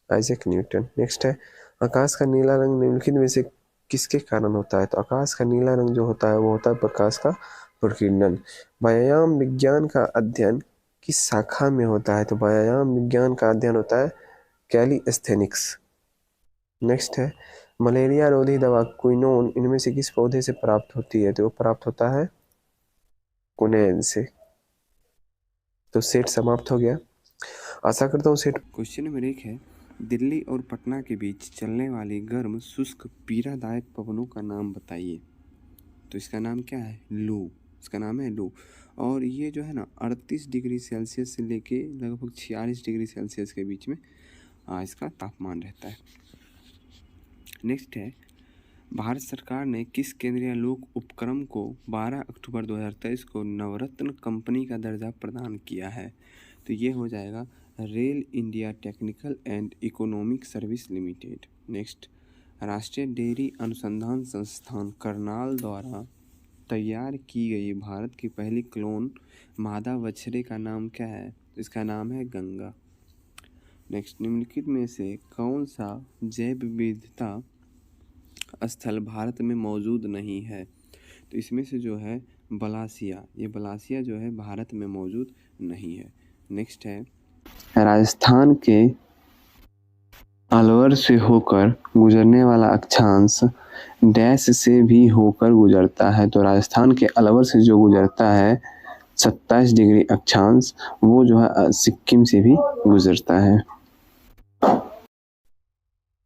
Isaac Newton. नेक्स्ट है, आकाश का नीला रंग निम्नलिखित में से किसके कारण होता है? तो आकाश का नीला रंग जो होता है वो होता है प्रकाश का प्रकीर्णन। व्यायाम विज्ञान का अध्ययन किस शाखा में होता है? तो व्यायाम विज्ञान का अध्ययन होता है कैलिस्थेनिक्स। नेक्स्ट है मलेरिया रोधी दवा क्विनोन इनमें से किस पौधे से प्राप्त होती है? तो वो प्राप्त होता है कुनेन से। तो सेट समाप्त हो गया। आशा करता हूँ सेट। क्वेश्चन नंबर 1 है दिल्ली और पटना के बीच चलने वाली गर्म शुष्क पीड़ादायक पवनों का नाम बताइए। तो इसका नाम क्या है? लू। इसका नाम है लू। और ये जो है ना 38 डिग्री सेल्सियस से लेके लगभग 46 डिग्री सेल्सियस के बीच में इसका तापमान रहता है। नेक्स्ट है भारत सरकार ने किस केंद्रीय लोक उपक्रम को 12 अक्टूबर 2023 को नवरत्न कंपनी का दर्जा प्रदान किया है? तो ये हो जाएगा rail India technical and economic service limited. Next राष्ट्रीय डेयरी अनुसंधान संस्थान करनाल द्वारा तैयार की गई भारत की पहली क्लोन मादा बछड़े का नाम क्या है? तो इसका नाम है गंगा। नेक्स्ट निम्नलिखित में से कौन सा जैव विविधता स्थल भारत में मौजूद नहीं है? तो इसमें से जो है बलासिया, ये बलासिया जो है भारत में मौजूद नहीं है। नेक्स्ट है राजस्थान के अलवर से होकर गुजरने वाला अक्षांश डैश से भी होकर गुजरता है। तो राजस्थान के अलवर से जो गुजरता है 27 डिग्री अक्षांश वो जो है सिक्किम से भी गुजरता है।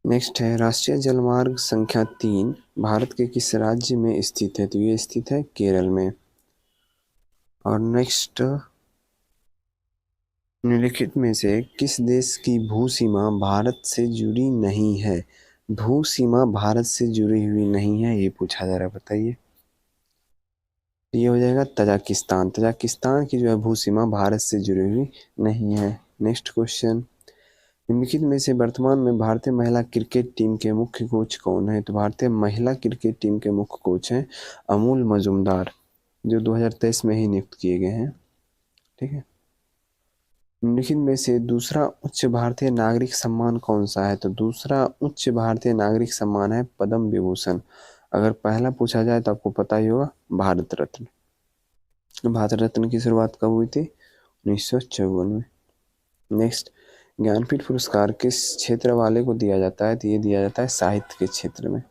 नेक्स्ट है राष्ट्रीय जलमार्ग संख्या 3 भारत के किस राज्य में स्थित है? तो ये स्थित है केरल में। और नेक्स्ट निम्नलिखित में से किस देश की भूसीमा भारत से जुड़ी नहीं है? भूसीमा भारत से जुड़ी हुई नहीं है, ये पूछा जा रहा है, बताइए। ये हो जाएगा तजाकिस्तान। तजाकिस्तान की जो है भूसीमा भारत से जुड़ी हुई नहीं है। नेक्स्ट क्वेश्चन निम्नलिखित में से वर्तमान में भारतीय महिला क्रिकेट टीम के मुख्य कोच कौन है? तो भारतीय महिला क्रिकेट टीम के मुख्य कोच हैं अमूल मजूमदार, जो 2023 में ही नियुक्त किए गए हैं। ठीक है। निम्नलिखित में से दूसरा उच्च भारतीय नागरिक सम्मान कौन सा है? तो दूसरा उच्च भारतीय नागरिक सम्मान है पद्म विभूषण। अगर पहला पूछा जाए तो आपको पता ही होगा भारत रत्न। भारत रत्न की शुरुआत कब हुई थी? 1954 में। नेक्स्ट ज्ञानपीठ पुरस्कार किस क्षेत्र वाले को दिया जाता है? तो ये दिया जाता है साहित्य के क्षेत्र में।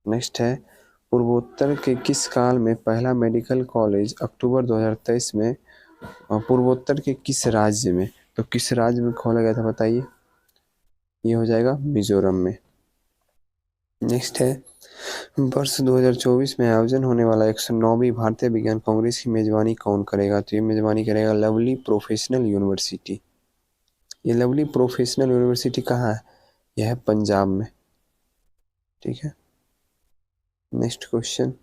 नेक्स्ट है पूर्वोत्तर के किस काल में पहला मेडिकल कॉलेज अक्टूबर 2023 में पूर्वोत्तर के किस राज्य में, तो किस राज्य में खोला गया था बताइए? ये हो जाएगा मिजोरम में। नेक्स्ट है वर्ष 2024 में आयोजन होने वाला 109वीं भारतीय विज्ञान कांग्रेस की मेजबानी कौन करेगा? तो ये मेजबानी करेगा लवली प्रोफेशनल यूनिवर्सिटी। ये लवली प्रोफेशनल यूनिवर्सिटी कहाँ है? यह है पंजाब में। ठीक है। नेक्स्ट क्वेश्चन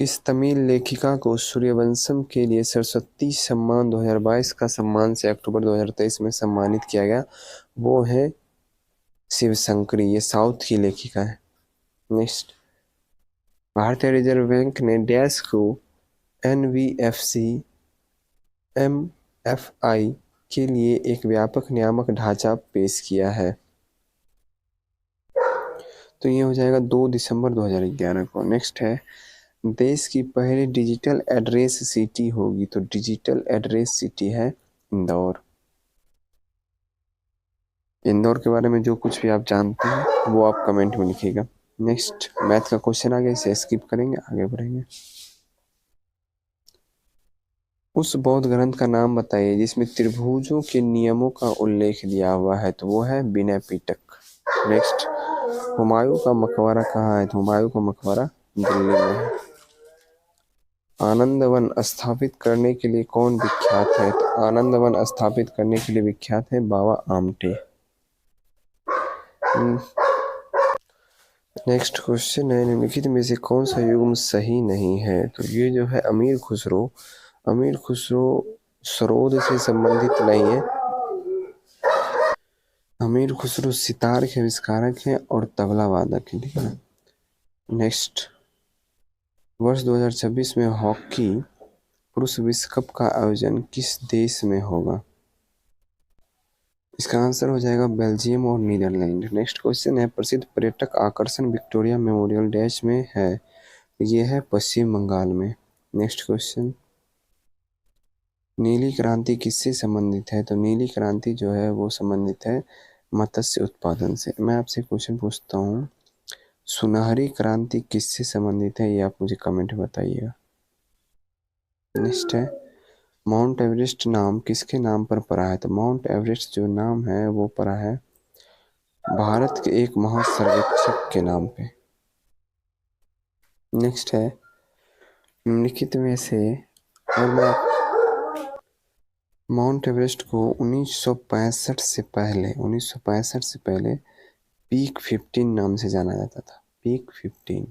इस तमिल लेखिका को सूर्यवंशम के लिए सरस्वती सम्मान 2022 का सम्मान से अक्टूबर 2023 में सम्मानित किया गया, वो है शिवशंकरी। ये साउथ की लेखिका है। नेक्स्ट भारतीय रिजर्व बैंक ने डैश को NBFC MFI के लिए एक व्यापक नियामक ढांचा पेश किया है। तो ये हो जाएगा 2 दिसंबर 2011 को। नेक्स्ट है देश की पहली डिजिटल एड्रेस सिटी होगी, तो डिजिटल एड्रेस सिटी है इंदौर। इंदौर के बारे में जो कुछ भी आप जानते हैं वो आप कमेंट में लिखिएगा। नेक्स्ट मैथ का क्वेश्चन आ गया, इसे स्किप करेंगे, आगे बढ़ेंगे। उस बौद्ध ग्रंथ का नाम बताइए जिसमें त्रिभुजों के नियमों का उल्लेख दिया हुआ है, तो वो है विनय पिटक। नेक्स्ट हुमायूं का मकबरा कहाँ है? तो हुमायूं का मकबरा दिल्ली में है। आनंद वन स्थापित करने के लिए कौन विख्यात है? तो आनंद वन स्थापित करने के लिए विख्यात है बाबा आमटे। नेक्स्ट क्वेश्चन है निम्नलिखित में से कौन सा युग्म सही नहीं है? तो ये जो है अमीर खुसरो सरोद से संबंधित नहीं है। अमीर खुसरो सितार के आविष्कारक हैं और तबला वादक हैं। ठीक है। नेक्स्ट वर्ष 2026 में हॉकी पुरुष विश्व कप का आयोजन किस देश में होगा? इसका आंसर हो जाएगा बेल्जियम और नीदरलैंड। नेक्स्ट क्वेश्चन है प्रसिद्ध पर्यटक आकर्षण विक्टोरिया मेमोरियल डैश में है, ये है पश्चिम बंगाल में। नेक्स्ट क्वेश्चन, नीली क्रांति किससे संबंधित है? तो नीली क्रांति जो है वो संबंधित है मत्स्य उत्पादन से। मैं आपसे क्वेश्चन पूछता हूँ, सुनहरी क्रांति किससे संबंधित है? ये आप मुझे कमेंट में बताइएगा। नेक्स्ट है, माउंट एवरेस्ट नाम किसके नाम पर पड़ा है? तो माउंट एवरेस्ट जो नाम है वो पड़ा है भारत के एक महासर्वेक्षक के नाम पे। नेक्स्ट है, निम्नलिखित में से, और मैं माउंट एवरेस्ट को 1965 से पहले पीक 15 नाम से जाना जाता था। पीक 15।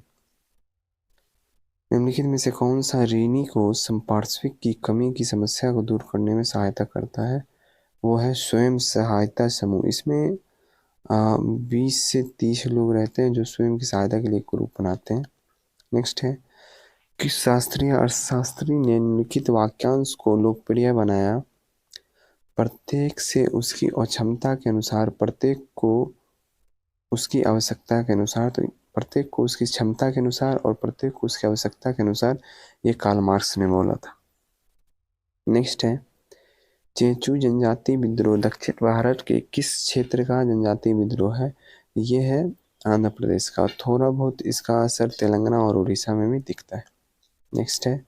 निम्नलिखित में से कौन सा रीनी को संपार्श्विक की कमी की समस्या को दूर करने में सहायता करता है? वो है स्वयं सहायता समूह। इसमें 20 से 30 लोग रहते हैं जो स्वयं की सहायता के लिए ग्रुप बनाते हैं। नेक्स्ट है, किस शास्त्रीय अर्थशास्त्री ने निम्नलिखित वाक्यांश को लोकप्रिय बनाया? प्रत्येक से उसकी अक्षमता के अनुसार, प्रत्येक को उसकी आवश्यकता के अनुसार। तो प्रत्येक को उसकी क्षमता के अनुसार और प्रत्येक को उसकी आवश्यकता के अनुसार, ये कार्ल मार्क्स ने बोला था। नेक्स्ट है, चेंचू जनजाति विद्रोह दक्षिण भारत के किस क्षेत्र का जनजाति विद्रोह है? ये है आंध्र प्रदेश का। थोड़ा बहुत इसका असर तेलंगाना और उड़ीसा में भी दिखता है। नेक्स्ट है,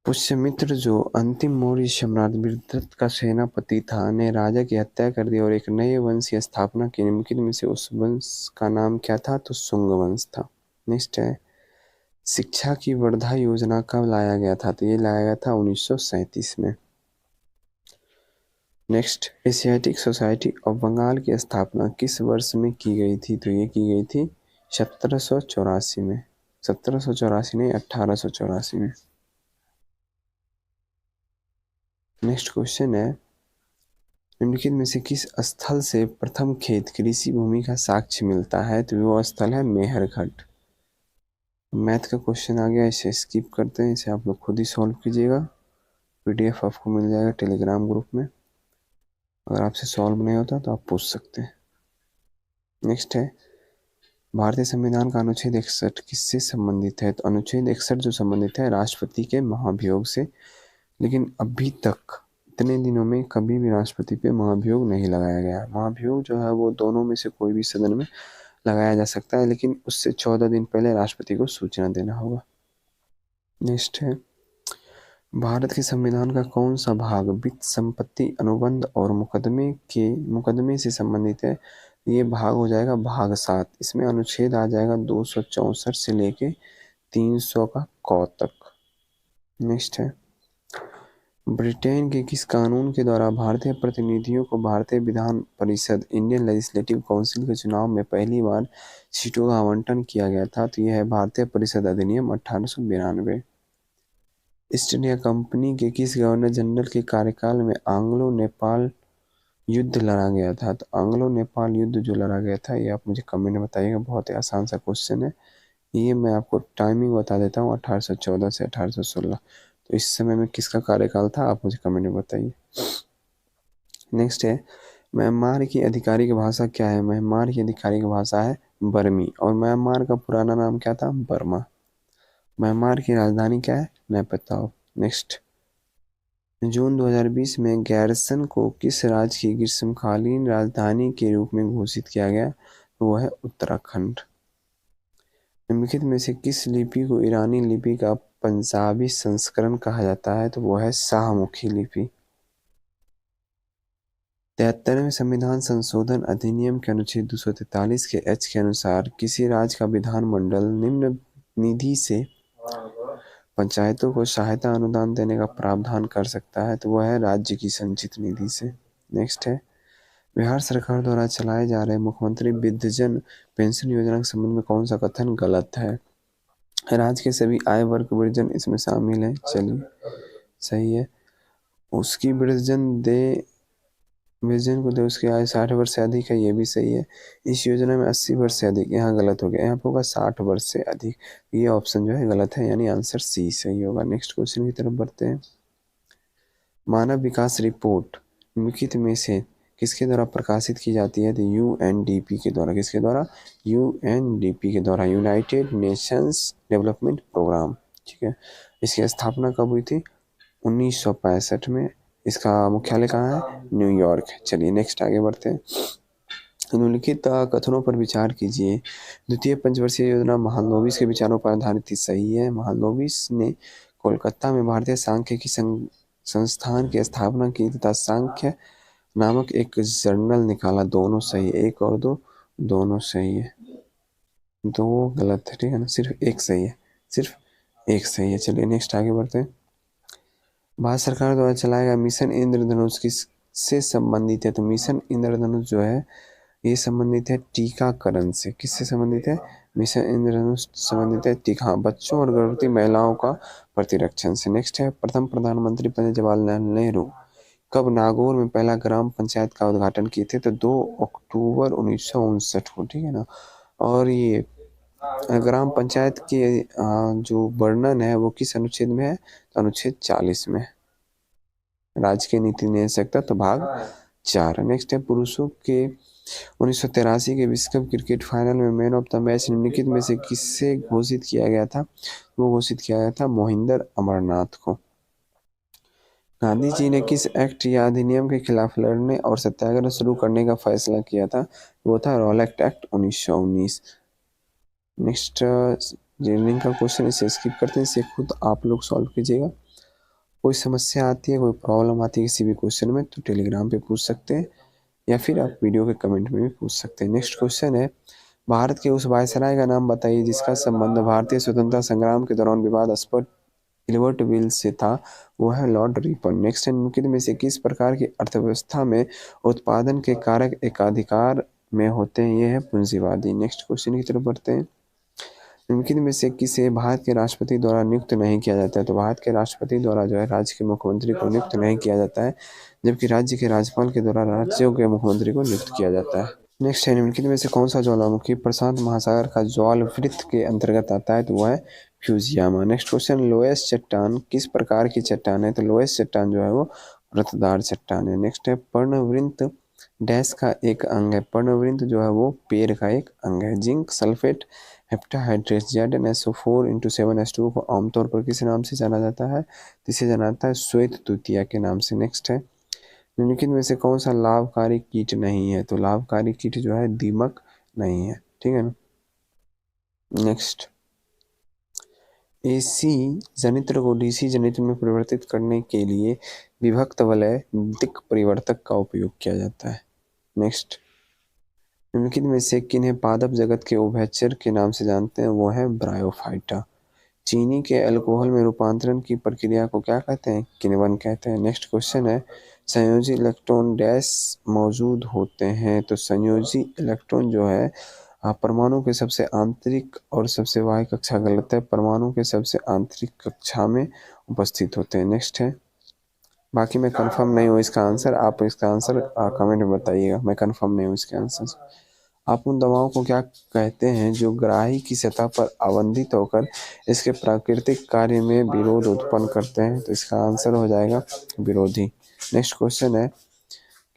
पुष्यमित्र जो अंतिम मौर्य सम्राट वीरदत्त का सेनापति था, ने राजा की हत्या कर दी और एक नए वंश की स्थापना की। निम्नलिखित में से उस वंश का नाम क्या था? तो शुंग वंश था। नेक्स्ट है, शिक्षा की वर्धा योजना कब लाया गया था? तो ये लाया गया था 1937 में। Next, Asiatic Society of Bengal की स्थापना किस वर्ष में की गई थी? तो ये की गई थी 1784 में। 1784 नहीं, 1884 में। नेक्स्ट क्वेश्चन है, निम्नलिखित में से किस स्थल से प्रथम खेत कृषि भूमि का साक्ष्य मिलता है? तो वो स्थल है मेहरगढ़। मैथ का क्वेश्चन आ गया, इसे स्किप करते हैं, इसे आप लोग खुद ही सॉल्व कीजिएगा। पीडीएफ आपको मिल जाएगा टेलीग्राम ग्रुप में। अगर आपसे सॉल्व नहीं होता तो आप पूछ सकते हैं। नेक्स्ट है, भारतीय संविधान का अनुच्छेद 61 किससे संबंधित है? तो अनुच्छेद 61 जो संबंधित है राष्ट्रपति के महाभियोग से। लेकिन अभी तक इतने दिनों में कभी भी राष्ट्रपति पे महाभियोग नहीं लगाया गया। महाभियोग जो है वो दोनों में से कोई भी सदन में लगाया जा सकता है, लेकिन उससे 14 दिन पहले राष्ट्रपति को सूचना देना होगा। नेक्स्ट है, भारत के संविधान का कौन सा भाग वित्त, संपत्ति, अनुबंध और मुकदमे से संबंधित है? ये भाग हो जाएगा भाग 7। इसमें अनुच्छेद आ जाएगा 264 से लेके 300 का क तक। नेक्स्ट है, ब्रिटेन के किस कानून के द्वारा भारतीय प्रतिनिधियों को भारतीय Vidhan Parishad Indian legislative council के चुनाव में पहली बार सीटों का आवंटन किया गया था? तो यह है भारतीय परिषद अधिनियम 1892। ईस्ट इंडिया कंपनी के किस गवर्नर जनरल के कार्यकाल में आंग्लो नेपाल युद्ध लड़ा गया था? तो आंग्लो नेपाल युद्ध जो लड़ा गया था, ये आप मुझे कमेंट में बताइएगा। बहुत ही आसान सा क्वेश्चन है ये। मैं आपको टाइमिंग बता देता हूँ, 1814 से 1816। तो इस समय में किसका कार्यकाल था, आप मुझे कमेंट में बताइए। नेक्स्ट है, म्यांमार की आधिकारिक भाषा क्या है? म्यांमार की आधिकारिक भाषा है बर्मी। और म्यांमार का पुराना नाम क्या था? बर्मा। म्यांमार की राजधानी क्या है? नैपताव। नेक्स्ट, जून 2020 में गैरसन को किस राज्य की ग्रीष्मकालीन राजधानी के रूप में घोषित किया गया? वो है उत्तराखंड। निम्नलिखित में से किस लिपि को ईरानी लिपि का पंजाबी संस्करण कहा जाता है? तो वो है शाहमुखी लिपि। 73वें संविधान संशोधन अधिनियम के अनुच्छेद 243 के एच के अनुसार किसी राज्य का विधानमंडल निम्न निधि से पंचायतों को सहायता अनुदान देने का प्रावधान कर सकता है? तो वह है राज्य की संचित निधि से। नेक्स्ट है, बिहार सरकार द्वारा चलाए जा रहे मुख्यमंत्री वृद्धजन पेंशन योजना के संबंध में कौन सा कथन गलत है? राज्य के सभी आय वर्ग वृद्धजन इसमें शामिल है। चलिए, सही है। उसकी वृद्धजन को दे उसकी आयु 60 वर्ष से अधिक है, ये भी सही है। इस योजना में 80 वर्ष से अधिक, यहाँ गलत हो गया, यहाँ पे होगा 60 वर्ष से अधिक। ये ऑप्शन जो है गलत है, यानी आंसर सी सही होगा। नेक्स्ट क्वेश्चन की तरफ बढ़ते हैं। मानव विकास रिपोर्ट निम्नलिखित में से किसके द्वारा प्रकाशित की जाती है? तो यूएनडीपी के द्वारा। किसके द्वारा? यूएनडीपी के द्वारा, यूनाइटेड नेशंस डेवलपमेंट प्रोग्राम। ठीक है, इसकी स्थापना कब हुई थी? 1965 में। इसका मुख्यालय कहाँ है? न्यूयॉर्क। चलिए नेक्स्ट आगे बढ़ते हैं। निम्नलिखित कथनों पर विचार कीजिए। द्वितीय पंचवर्षीय योजना महालनोबिस के विचारों पर आधारित थी। सही है। महालनोबिस ने कोलकाता में भारतीय सांख्यिकी संस्थान की स्थापना की तथा सांख्य नामक एक जर्नल निकाला। दोनों सही है, एक और दो, दोनों सही है, दो गलत है। ठीक है ना, सिर्फ एक सही है, सिर्फ एक सही है। चलिए नेक्स्ट आगे बढ़ते हैं। भारत सरकार द्वारा चलाया गया मिशन इंद्रधनुष किससे संबंधित है? तो मिशन इंद्रधनुष जो है ये संबंधित है टीकाकरण से। किससे संबंधित है? मिशन इंद्रधनुष संबंधित है टीका, हाँ, बच्चों और गर्भवती महिलाओं का प्रतिरक्षण से। नेक्स्ट है, प्रथम प्रधानमंत्री पंडित जवाहरलाल नेहरू कब नागौर में पहला ग्राम पंचायत का उद्घाटन किए थे? तो 2 अक्टूबर 1959 को। ठीक है ना, और ये ग्राम पंचायत की जो वर्णन है वो किस अनुच्छेद में है? तो अनुच्छेद 40 में। राजकीय नीति निदेशकता तो भाग 4। नेक्स्ट है, पुरुषों के 1983 के विश्व कप क्रिकेट फाइनल में मैन ऑफ द मैच निम्नलिखित में से किससे घोषित किया गया था? वो घोषित किया गया था मोहिंदर अमरनाथ को। गांधी जी ने किस एक्ट या अधिनियम के खिलाफ लड़ने और सत्याग्रह शुरू करने का फैसला किया था? वो था रॉलेट एक्ट 1919। नेक्स्ट रीजनिंग का क्वेश्चन, इसे स्किप करते हैं, इसे खुद आप लोग सॉल्व कीजिएगा। कोई समस्या आती है, कोई प्रॉब्लम आती है किसी भी क्वेश्चन में, तो टेलीग्राम पे पूछ सकते हैं या फिर आप वीडियो के कमेंट में भी पूछ सकते हैं। नेक्स्ट क्वेश्चन है, भारत के उस वायसराय का नाम बताइए जिसका संबंध भारतीय स्वतंत्रता संग्राम के दौरान विवादास्पद इल्बर्ट विल से था। वो है लॉर्ड रिपन। नेक्स्ट है, निम्नलिखित में से किस प्रकार की अर्थव्यवस्था में उत्पादन के कारक एकाधिकार में होते हैं? ये है पूंजीवादी। नेक्स्ट क्वेश्चन की तरफ बढ़ते हैं। निम्नलिखित में से किसे भारत के राष्ट्रपति द्वारा नियुक्त नहीं किया जाता है? तो भारत के राष्ट्रपति द्वारा जो है राज्य के मुख्यमंत्री को नियुक्त नहीं किया जाता है, जबकि राज्य के राज्यपाल के द्वारा राज्यों के मुख्यमंत्री को नियुक्त किया जाता है। नेक्स्ट है, निम्नलिखित में से कौन सा ज्वालामुखी प्रशांत महासागर का ज्वाल वृत्त के अंतर्गत आता है? तो वह है फ्यूजियामा। नेक्स्ट क्वेश्चन, लोएस चट्टान किस प्रकार की चट्टान है? तो लोएस चट्टान जो है वो व्रतदार चट्टान है। नेक्स्ट है, पर्णवृंत डैश का एक अंग है? पर्णवृंत जो है वो पेड़ का एक अंग है। Zinc sulphate heptahydrate ZnSO4 × 7H2 को आमतौर पर किस नाम से जाना जाता है? इसे जाना जाता है श्वेत तूतिया के नाम से। नेक्स्ट है, निम्नलिखित में से कौन सा लाभकारी कीट नहीं है? तो लाभकारी कीट जो है दीमक नहीं है। ठीक है ना। नेक्स्ट, AC जनित्र को DC जनित्र में परिवर्तित करने के लिए विभक्त वलय दिक् परिवर्तक का उपयोग किया जाता है। नेक्स्ट, निम्नलिखित में से किन्हें पादप जगत के उभयचर के नाम से जानते हैं? वो है ब्रायोफाइटा। चीनी के अल्कोहल में रूपांतरण की प्रक्रिया को क्या कहते हैं? किण्वन कहते हैं। नेक्स्ट क्वेश्चन है, संयोजी इलेक्ट्रॉन डैश मौजूद होते हैं? तो संयोजी इलेक्ट्रॉन जो है परमाणु के सबसे आंतरिक और सबसे बाह्य कक्षा। गलत है, परमाणु के सबसे आंतरिक कक्षा में उपस्थित होते हैं। नेक्स्ट है, बाकी मैं कंफर्म नहीं हूँ इसका आंसर, आप इसका आंसर कमेंट में बताइएगा, मैं कंफर्म नहीं हूँ इसके आंसर से। आप उन दवाओं को क्या कहते हैं जो ग्राही की सतह पर आवंधित होकर इसके प्राकृतिक कार्य में विरोध उत्पन्न करते हैं? तो इसका आंसर हो जाएगा विरोधी। नेक्स्ट क्वेश्चन है,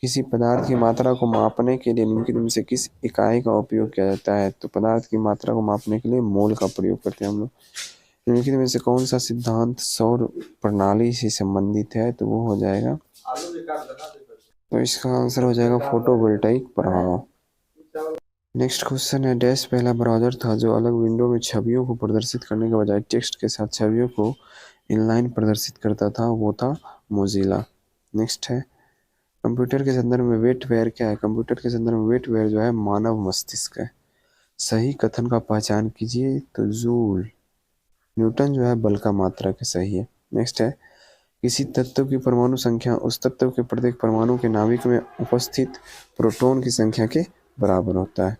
किसी पदार्थ की मात्रा को मापने के लिए निम्नलिखित में से किस इकाई का उपयोग किया जाता है? तो पदार्थ की मात्रा को मापने के लिए मोल का प्रयोग करते हैं हम लोग। निम्नलिखित में से कौन सा सिद्धांत सौर प्रणाली से संबंधित है? तो वो हो जाएगा, तो इसका आंसर हो जाएगा फोटोवोल्टाइक प्रभाव। नेक्स्ट क्वेश्चन है, डैश पहला ब्राउज़र था जो अलग विंडो में छवियों को प्रदर्शित करने के बजाय टेक्स्ट के साथ छवियों को इनलाइन प्रदर्शित करता था? वो था मोजिला। नेक्स्ट है, कंप्यूटर के संदर्भ में वेटवेयर क्या है? कंप्यूटर के संदर्भ में वेटवेयर जो है मानव मस्तिष्क है। सही कथन का पहचान कीजिए। तो जूल। न्यूटन जो है बल का मात्रक है। सही है। नेक्स्ट है, किसी तत्व की परमाणु संख्या उस तत्व के प्रत्येक परमाणु के नाभिक में उपस्थित प्रोटॉन की संख्या के बराबर होता है।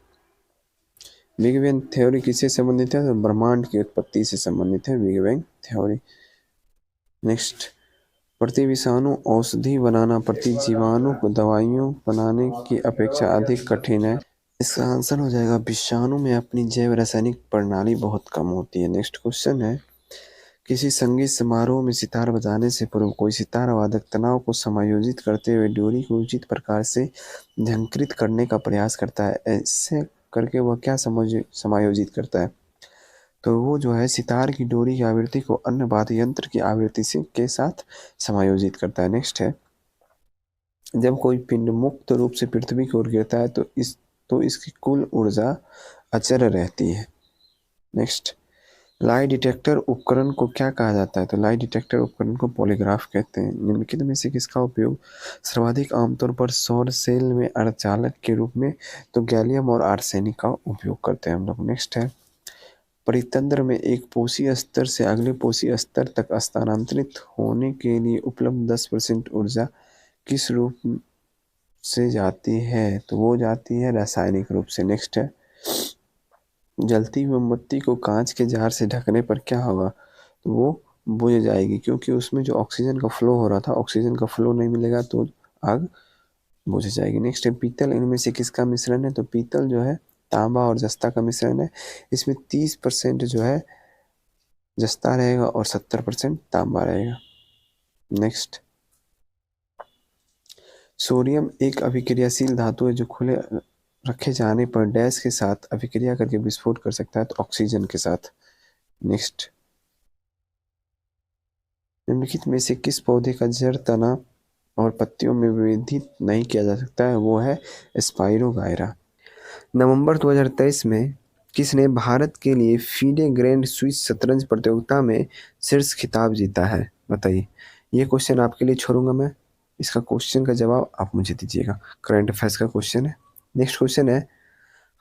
बिग बैंग थ्योरी किससे संबंधित है? तो ब्रह्मांड की उत्पत्ति से संबंधित है बिग बैंग थ्योरी। नेक्स्ट, प्रति विषाणु औषधि बनाना प्रति जीवाणु को दवाइयों बनाने की अपेक्षा अधिक कठिन है। इसका आंसर हो जाएगा विषाणु में अपनी जैव रासायनिक प्रणाली बहुत कम होती है। नेक्स्ट क्वेश्चन है, किसी संगीत समारोह में सितार बजाने से पूर्व कोई सितार वादक तनाव को समायोजित करते हुए डोरी को उचित प्रकार से झंकृत करने का प्रयास करता है। ऐसे करके वह क्या समायोजित करता है? तो वो जो है सितार की डोरी की आवृत्ति को अन्य वाद्य यंत्र की आवृत्ति से के साथ समायोजित करता है। नेक्स्ट है, जब कोई पिंड मुक्त रूप से पृथ्वी की ओर गिरता है तो इसकी कुल ऊर्जा अचर रहती है। नेक्स्ट, लाई डिटेक्टर उपकरण को क्या कहा जाता है? तो लाई डिटेक्टर उपकरण को पॉलीग्राफ कहते हैं। निम्नलिखित में से किसका उपयोग सर्वाधिक आमतौर पर सौर सेल में अर्धचालक के रूप में तो गैलियम और आर्सेनिक का उपयोग करते हैं हम लोग। नेक्स्ट है, परितंत्र में एक पोषी स्तर से अगले पोषी स्तर तक स्थानांतरित होने के लिए उपलब्ध 10% ऊर्जा किस रूप से जाती है? तो वो जाती है रासायनिक रूप से। नेक्स्ट है, जलती हुई मोमबत्ती को कांच के जार से ढकने पर क्या होगा? तो वो बुझ जाएगी, क्योंकि उसमें जो ऑक्सीजन का फ्लो हो रहा था, ऑक्सीजन का फ्लो नहीं मिलेगा तो आग बुझ जाएगी। नेक्स्ट है, पीतल इनमें से किसका मिश्रण है? तो पीतल जो है तांबा और जस्ता का मिश्रण है। इसमें 30% जो है जस्ता रहेगा और 70% तांबा रहेगा। नेक्स्ट, सोडियम एक अभिक्रियाशील धातु है जो खुले रखे जाने पर डैश के साथ अभिक्रिया करके विस्फोट कर सकता है, तो ऑक्सीजन के साथ। नेक्स्ट, निम्नलिखित में से किस पौधे का जड़, तना और पत्तियों में विभेदित नहीं किया जा सकता है? वो है स्पाइरोगायरा। नवंबर 2023 में किसने भारत के लिए फीडे ग्रैंड स्विस शतरंज प्रतियोगिता में शीर्ष खिताब जीता है? बताइए। ये क्वेश्चन आपके लिए छोड़ूंगा मैं, इसका क्वेश्चन का जवाब आप मुझे दीजिएगा। करंट अफेयर्स का क्वेश्चन है। नेक्स्ट क्वेश्चन है,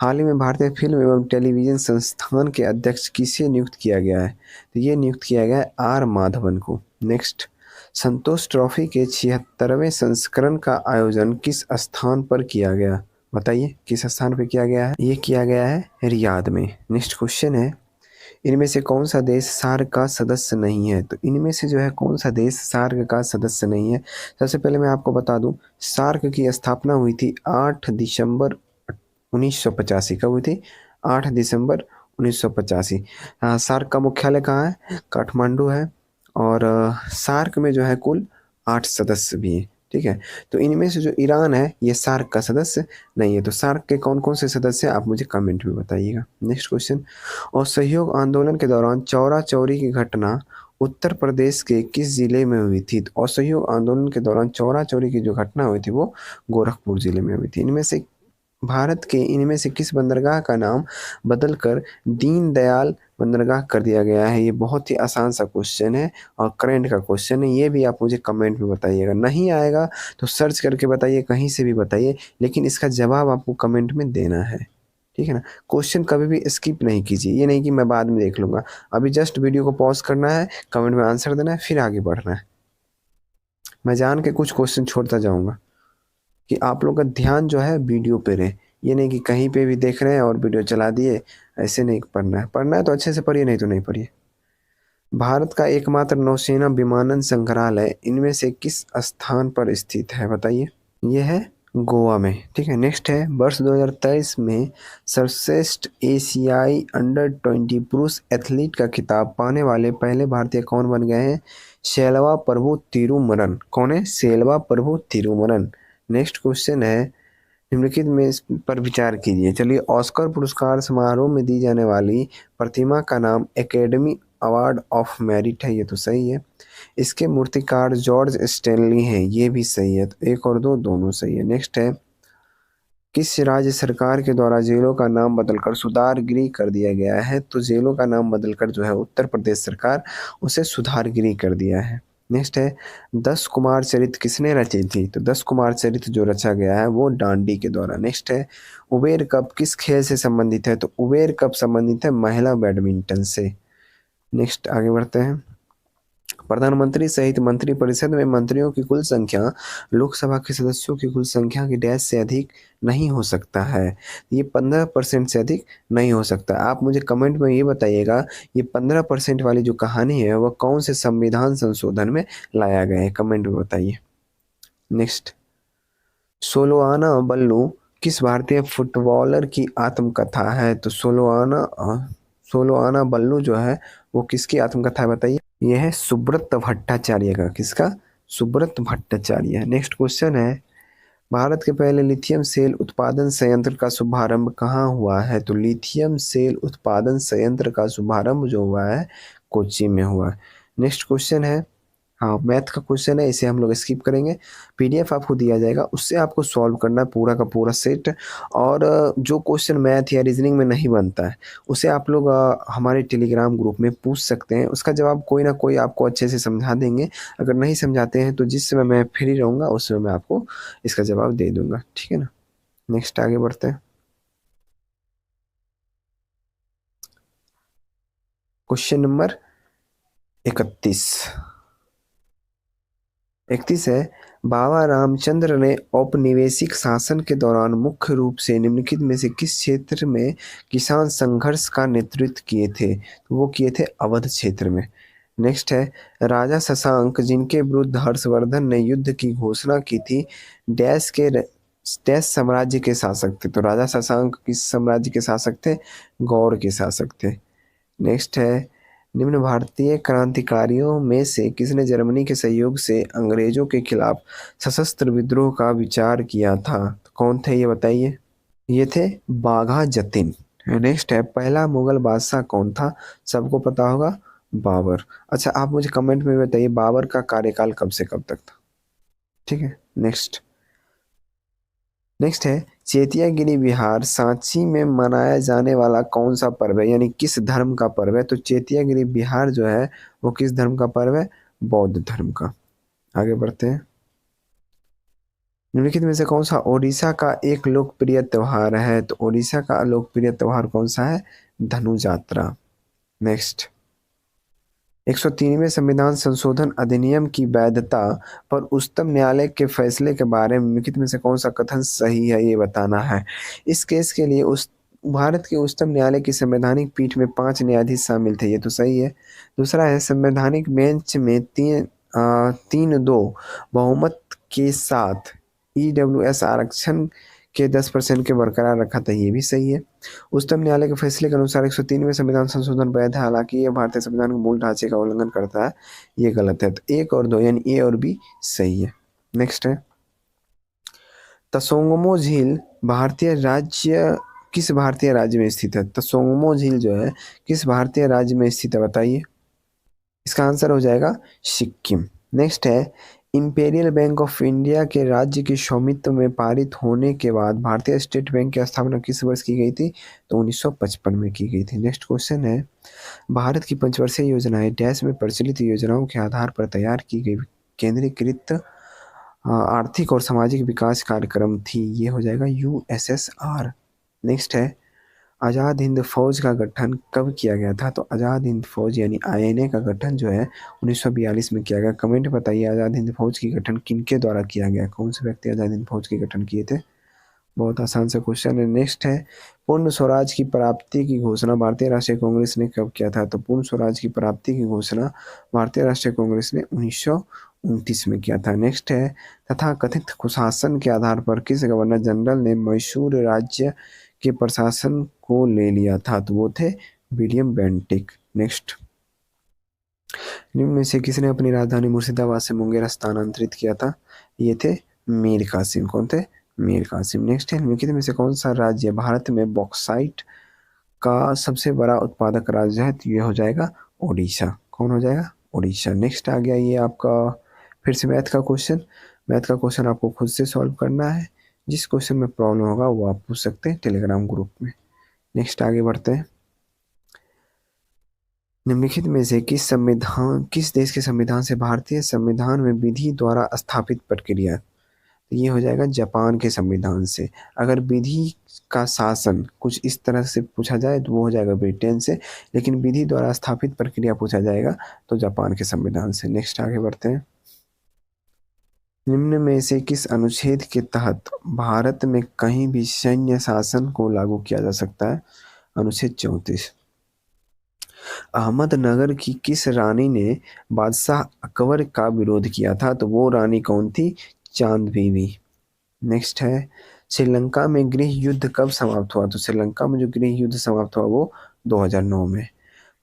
हाल ही में भारतीय फिल्म एवं टेलीविजन संस्थान के अध्यक्ष किसे नियुक्त किया गया है? तो ये नियुक्त किया गया है आर माधवन को। नेक्स्ट, संतोष ट्रॉफी के 76वें संस्करण का आयोजन किस स्थान पर किया गया? बताइए किस स्थान पर किया गया है? ये किया गया है रियाद में। नेक्स्ट क्वेश्चन है, इनमें से कौन सा देश सार्क का सदस्य नहीं है? तो इनमें से जो है कौन सा देश सार्क का सदस्य नहीं है? सबसे पहले मैं आपको बता दूं, सार्क की स्थापना हुई थी 8 दिसंबर 1985। कब हुई थी? 8 दिसंबर 1985। सार्क का मुख्यालय कहाँ है? काठमांडू है। और सार्क में जो है कुल 8 सदस्य भी हैं। ठीक है, तो इनमें से जो ईरान है ये सार्क का सदस्य नहीं है। तो सार्क के कौन कौन से सदस्य हैं आप मुझे कमेंट में बताइएगा। नेक्स्ट क्वेश्चन, असहयोग आंदोलन के दौरान चौरा चौरी की घटना उत्तर प्रदेश के किस जिले में हुई थी? तो असहयोग आंदोलन के दौरान चौरा चौरी की जो घटना हुई थी वो गोरखपुर जिले में हुई थी। इनमें से किस बंदरगाह का नाम बदलकर दीनदयाल बंदरगाह कर दिया गया है? ये बहुत ही आसान सा क्वेश्चन है और करंट का क्वेश्चन है। ये भी आप मुझे कमेंट में बताइएगा। नहीं आएगा तो सर्च करके बताइए, कहीं से भी बताइए, लेकिन इसका जवाब आपको कमेंट में देना है। ठीक है ना? क्वेश्चन कभी भी स्किप नहीं कीजिए, ये नहीं कि मैं बाद में देख लूँगा। अभी जस्ट वीडियो को पॉज करना है, कमेंट में आंसर देना है, फिर आगे बढ़ना है। मैं जान के कुछ क्वेश्चन छोड़ता जाऊँगा कि आप लोग का ध्यान जो है वीडियो पे रहे। ये नहीं कि कहीं पे भी देख रहे हैं और वीडियो चला दिए, ऐसे नहीं पढ़ना है। पढ़ना है तो अच्छे से पढ़िए, नहीं तो नहीं पढ़िए। भारत का एकमात्र नौसेना विमानन संग्रहालय इनमें से किस स्थान पर स्थित है? बताइए। ये है गोवा में। ठीक है, नेक्स्ट है, वर्ष 2023 में सर्वश्रेष्ठ एशियाई अंडर 20 पुरुष एथलीट का खिताब पाने वाले पहले भारतीय कौन बन गए हैं? सेल्वा प्रभु तिरुमरन। कौन है? सेल्वा प्रभु तिरुमरन। नेक्स्ट क्वेश्चन है, निम्नलिखित में इस पर विचार कीजिए। चलिए, ऑस्कर पुरस्कार समारोह में दी जाने वाली प्रतिमा का नाम एकेडमी अवार्ड ऑफ मेरिट है। ये तो सही है। इसके मूर्तिकार जॉर्ज स्टैनली हैं। ये भी सही है। तो एक और दो दोनों सही है। नेक्स्ट है, किस राज्य सरकार के द्वारा जेलों का नाम बदलकर सुधार गृह कर दिया गया है? तो जेलों का नाम बदलकर जो है उत्तर प्रदेश सरकार उसे सुधार गृह कर दिया है। नेक्स्ट है, 10 कुमार चरित किसने रची थी? तो 10 कुमार चरित जो रचा गया है वो डांडी के द्वारा। नेक्स्ट है, उबेर कप किस खेल से संबंधित है? तो उबेर कप संबंधित है महिला बैडमिंटन से। नेक्स्ट आगे बढ़ते हैं, प्रधानमंत्री सहित मंत्रिपरिषद में मंत्रियों की कुल संख्या लोकसभा के सदस्यों की कुल संख्या की डैश से अधिक नहीं हो सकता है। ये 15% से अधिक नहीं हो सकता। आप मुझे कमेंट में ये बताइएगा, ये 15% वाली जो कहानी है वह कौन से संविधान संशोधन में लाया गया है? कमेंट में बताइए। नेक्स्ट, सोलोआना बल्लू किस भारतीय फुटबॉलर की आत्मकथा है? तो सोलो आना बल्लू जो है वो किसकी आत्मकथा है बताइए? ये है सुब्रत भट्टाचार्य का। किसका? सुब्रत भट्टाचार्य। नेक्स्ट क्वेश्चन है, भारत के पहले लिथियम सेल उत्पादन संयंत्र का शुभारंभ कहाँ हुआ है? तो लिथियम सेल उत्पादन संयंत्र का शुभारंभ जो हुआ है कोच्चि में हुआ है। नेक्स्ट क्वेश्चन है, हाँ मैथ का क्वेश्चन है, इसे हम लोग स्किप करेंगे। पीडीएफ आपको दिया जाएगा, उससे आपको सॉल्व करना है पूरा का पूरा सेट। और जो क्वेश्चन मैथ या रीजनिंग में नहीं बनता है उसे आप लोग हमारे टेलीग्राम ग्रुप में पूछ सकते हैं, उसका जवाब कोई ना कोई आपको अच्छे से समझा देंगे। अगर नहीं समझाते हैं तो जिस समय मैं फ्री रहूँगा उस समय मैं आपको इसका जवाब दे दूंगा, ठीक है ना। नेक्स्ट आगे बढ़ते हैं। क्वेश्चन नंबर 31 31 है, बाबा रामचंद्र ने औपनिवेशिक शासन के दौरान मुख्य रूप से निम्नलिखित में से किस क्षेत्र में किसान संघर्ष का नेतृत्व किए थे? तो वो किए थे अवध क्षेत्र में। नेक्स्ट है, राजा शशांक जिनके विरुद्ध हर्षवर्धन ने युद्ध की घोषणा की थी, डैश साम्राज्य के शासक थे? तो राजा शशांक किस साम्राज्य के शासक थे? गौड़ के शासक थे। नेक्स्ट है, निम्न भारतीय क्रांतिकारियों में से किसने जर्मनी के सहयोग से अंग्रेजों के खिलाफ सशस्त्र विद्रोह का विचार किया था? तो कौन थे ये बताइए? ये थे बाघा जतिन। नेक्स्ट है, पहला मुगल बादशाह कौन था? सबको पता होगा, बाबर। अच्छा आप मुझे कमेंट में बताइए बाबर का कार्यकाल कब से कब तक था? ठीक है। नेक्स्ट है, चेतियागिरी बिहार सांची में मनाया जाने वाला कौन सा पर्व है, यानी किस धर्म का पर्व है? तो चेतियागिरी बिहार जो है वो किस धर्म का पर्व है? बौद्ध धर्म का। आगे बढ़ते हैं। निम्नलिखित में से कौन सा ओडिशा का एक लोकप्रिय त्योहार है? तो ओडिशा का लोकप्रिय त्योहार कौन सा है? धनु यात्रा। नेक्स्ट, 103वें संविधान संशोधन अधिनियम की वैधता पर उच्चतम न्यायालय के फैसले के बारे में निम्नलिखित में से कौन सा कथन सही है ये बताना है। इस केस के लिए उस भारत के उच्चतम न्यायालय की संवैधानिक पीठ में 5 न्यायाधीश शामिल थे, ये तो सही है। दूसरा है, संवैधानिक बेंच में 3-2 बहुमत के साथ ईडब्ल्यूएस आरक्षण के 10% के बरकरार रखा था, ये भी सही है। उच्चतम न्यायालय के फैसले के अनुसार 103वें संविधान संशोधन वैध है, हालांकि यह भारतीय संविधान के मूल ढांचे का उल्लंघन करता है, ये गलत है। तो 1 और 2 यानी ए और बी सही है। नेक्स्ट है, तसोंगमो झील किस भारतीय राज्य में स्थित है? तसोंगमो झील जो है किस भारतीय राज्य में स्थित है बताइए? इसका आंसर हो जाएगा सिक्किम। नेक्स्ट है, इंपीरियल बैंक ऑफ इंडिया के राज्य के स्वामित्व में पारित होने के बाद भारतीय स्टेट बैंक की स्थापना किस वर्ष की गई थी? तो 1955 में की गई थी। नेक्स्ट क्वेश्चन है, भारत की पंचवर्षीय योजनाएं डैश में प्रचलित योजनाओं के आधार पर तैयार की गई केंद्रीकृत आर्थिक और सामाजिक विकास कार्यक्रम थी, ये हो जाएगा USSR। नेक्स्ट है, आज़ाद हिंद फौज का गठन कब किया गया था? तो आज़ाद हिंद फौज यानी INA का गठन जो है 1942 में किया गया। कमेंट बताइए आज़ाद हिंद फौज की गठन किनके द्वारा किया गया? कौन से व्यक्ति आज़ाद हिंद फौज की गठन किए थे? बहुत आसान सा क्वेश्चन है। नेक्स्ट है, पूर्ण स्वराज की प्राप्ति की घोषणा भारतीय राष्ट्रीय कांग्रेस ने कब किया था? तो पूर्ण स्वराज की प्राप्ति की घोषणा भारतीय राष्ट्रीय कांग्रेस ने 1929 में किया था। नेक्स्ट है, तथा कथित कुशासन के आधार पर किस गवर्नर जनरल ने मैसूर राज्य के प्रशासन को ले लिया था? तो वो थे विलियम बेंटिक। नेक्स्ट, निम्न में से किसने अपनी राजधानी मुर्शिदाबाद से मुंगेर स्थानांतरित किया था? ये थे मीर कासिम। कौन थे? मीर कासिम। नेक्स्ट है, निम्नलिखित में से कौन सा राज्य भारत में बॉक्साइट का सबसे बड़ा उत्पादक राज्य है? तो ये हो जाएगा ओडिशा। कौन हो जाएगा? ओडिशा। नेक्स्ट आ गया ये आपका फिर से मैथ का क्वेश्चन। मैथ का क्वेश्चन आपको खुद से सॉल्व करना है, जिस क्वेश्चन में प्रॉब्लम होगा वो आप पूछ सकते हैं टेलीग्राम ग्रुप में। नेक्स्ट आगे बढ़ते हैं। निम्नलिखित में से किस देश के संविधान से भारतीय संविधान में विधि द्वारा स्थापित प्रक्रिया? तो ये हो जाएगा जापान के संविधान से। अगर विधि का शासन कुछ इस तरह से पूछा जाए तो वो हो जाएगा ब्रिटेन से, लेकिन विधि द्वारा स्थापित प्रक्रिया पूछा जाएगा तो जापान के संविधान से। नेक्स्ट आगे बढ़ते हैं। निम्न में से किस अनुच्छेद के तहत भारत में कहीं भी सैन्य शासन को लागू किया जा सकता है? अनुच्छेद 34। अहमदनगर की किस रानी ने बादशाह अकबर का विरोध किया था? तो वो रानी कौन थी? चांद बीवी। नेक्स्ट है, श्रीलंका में गृह युद्ध कब समाप्त हुआ? तो श्रीलंका में जो गृह युद्ध समाप्त हुआ वो 2009 में।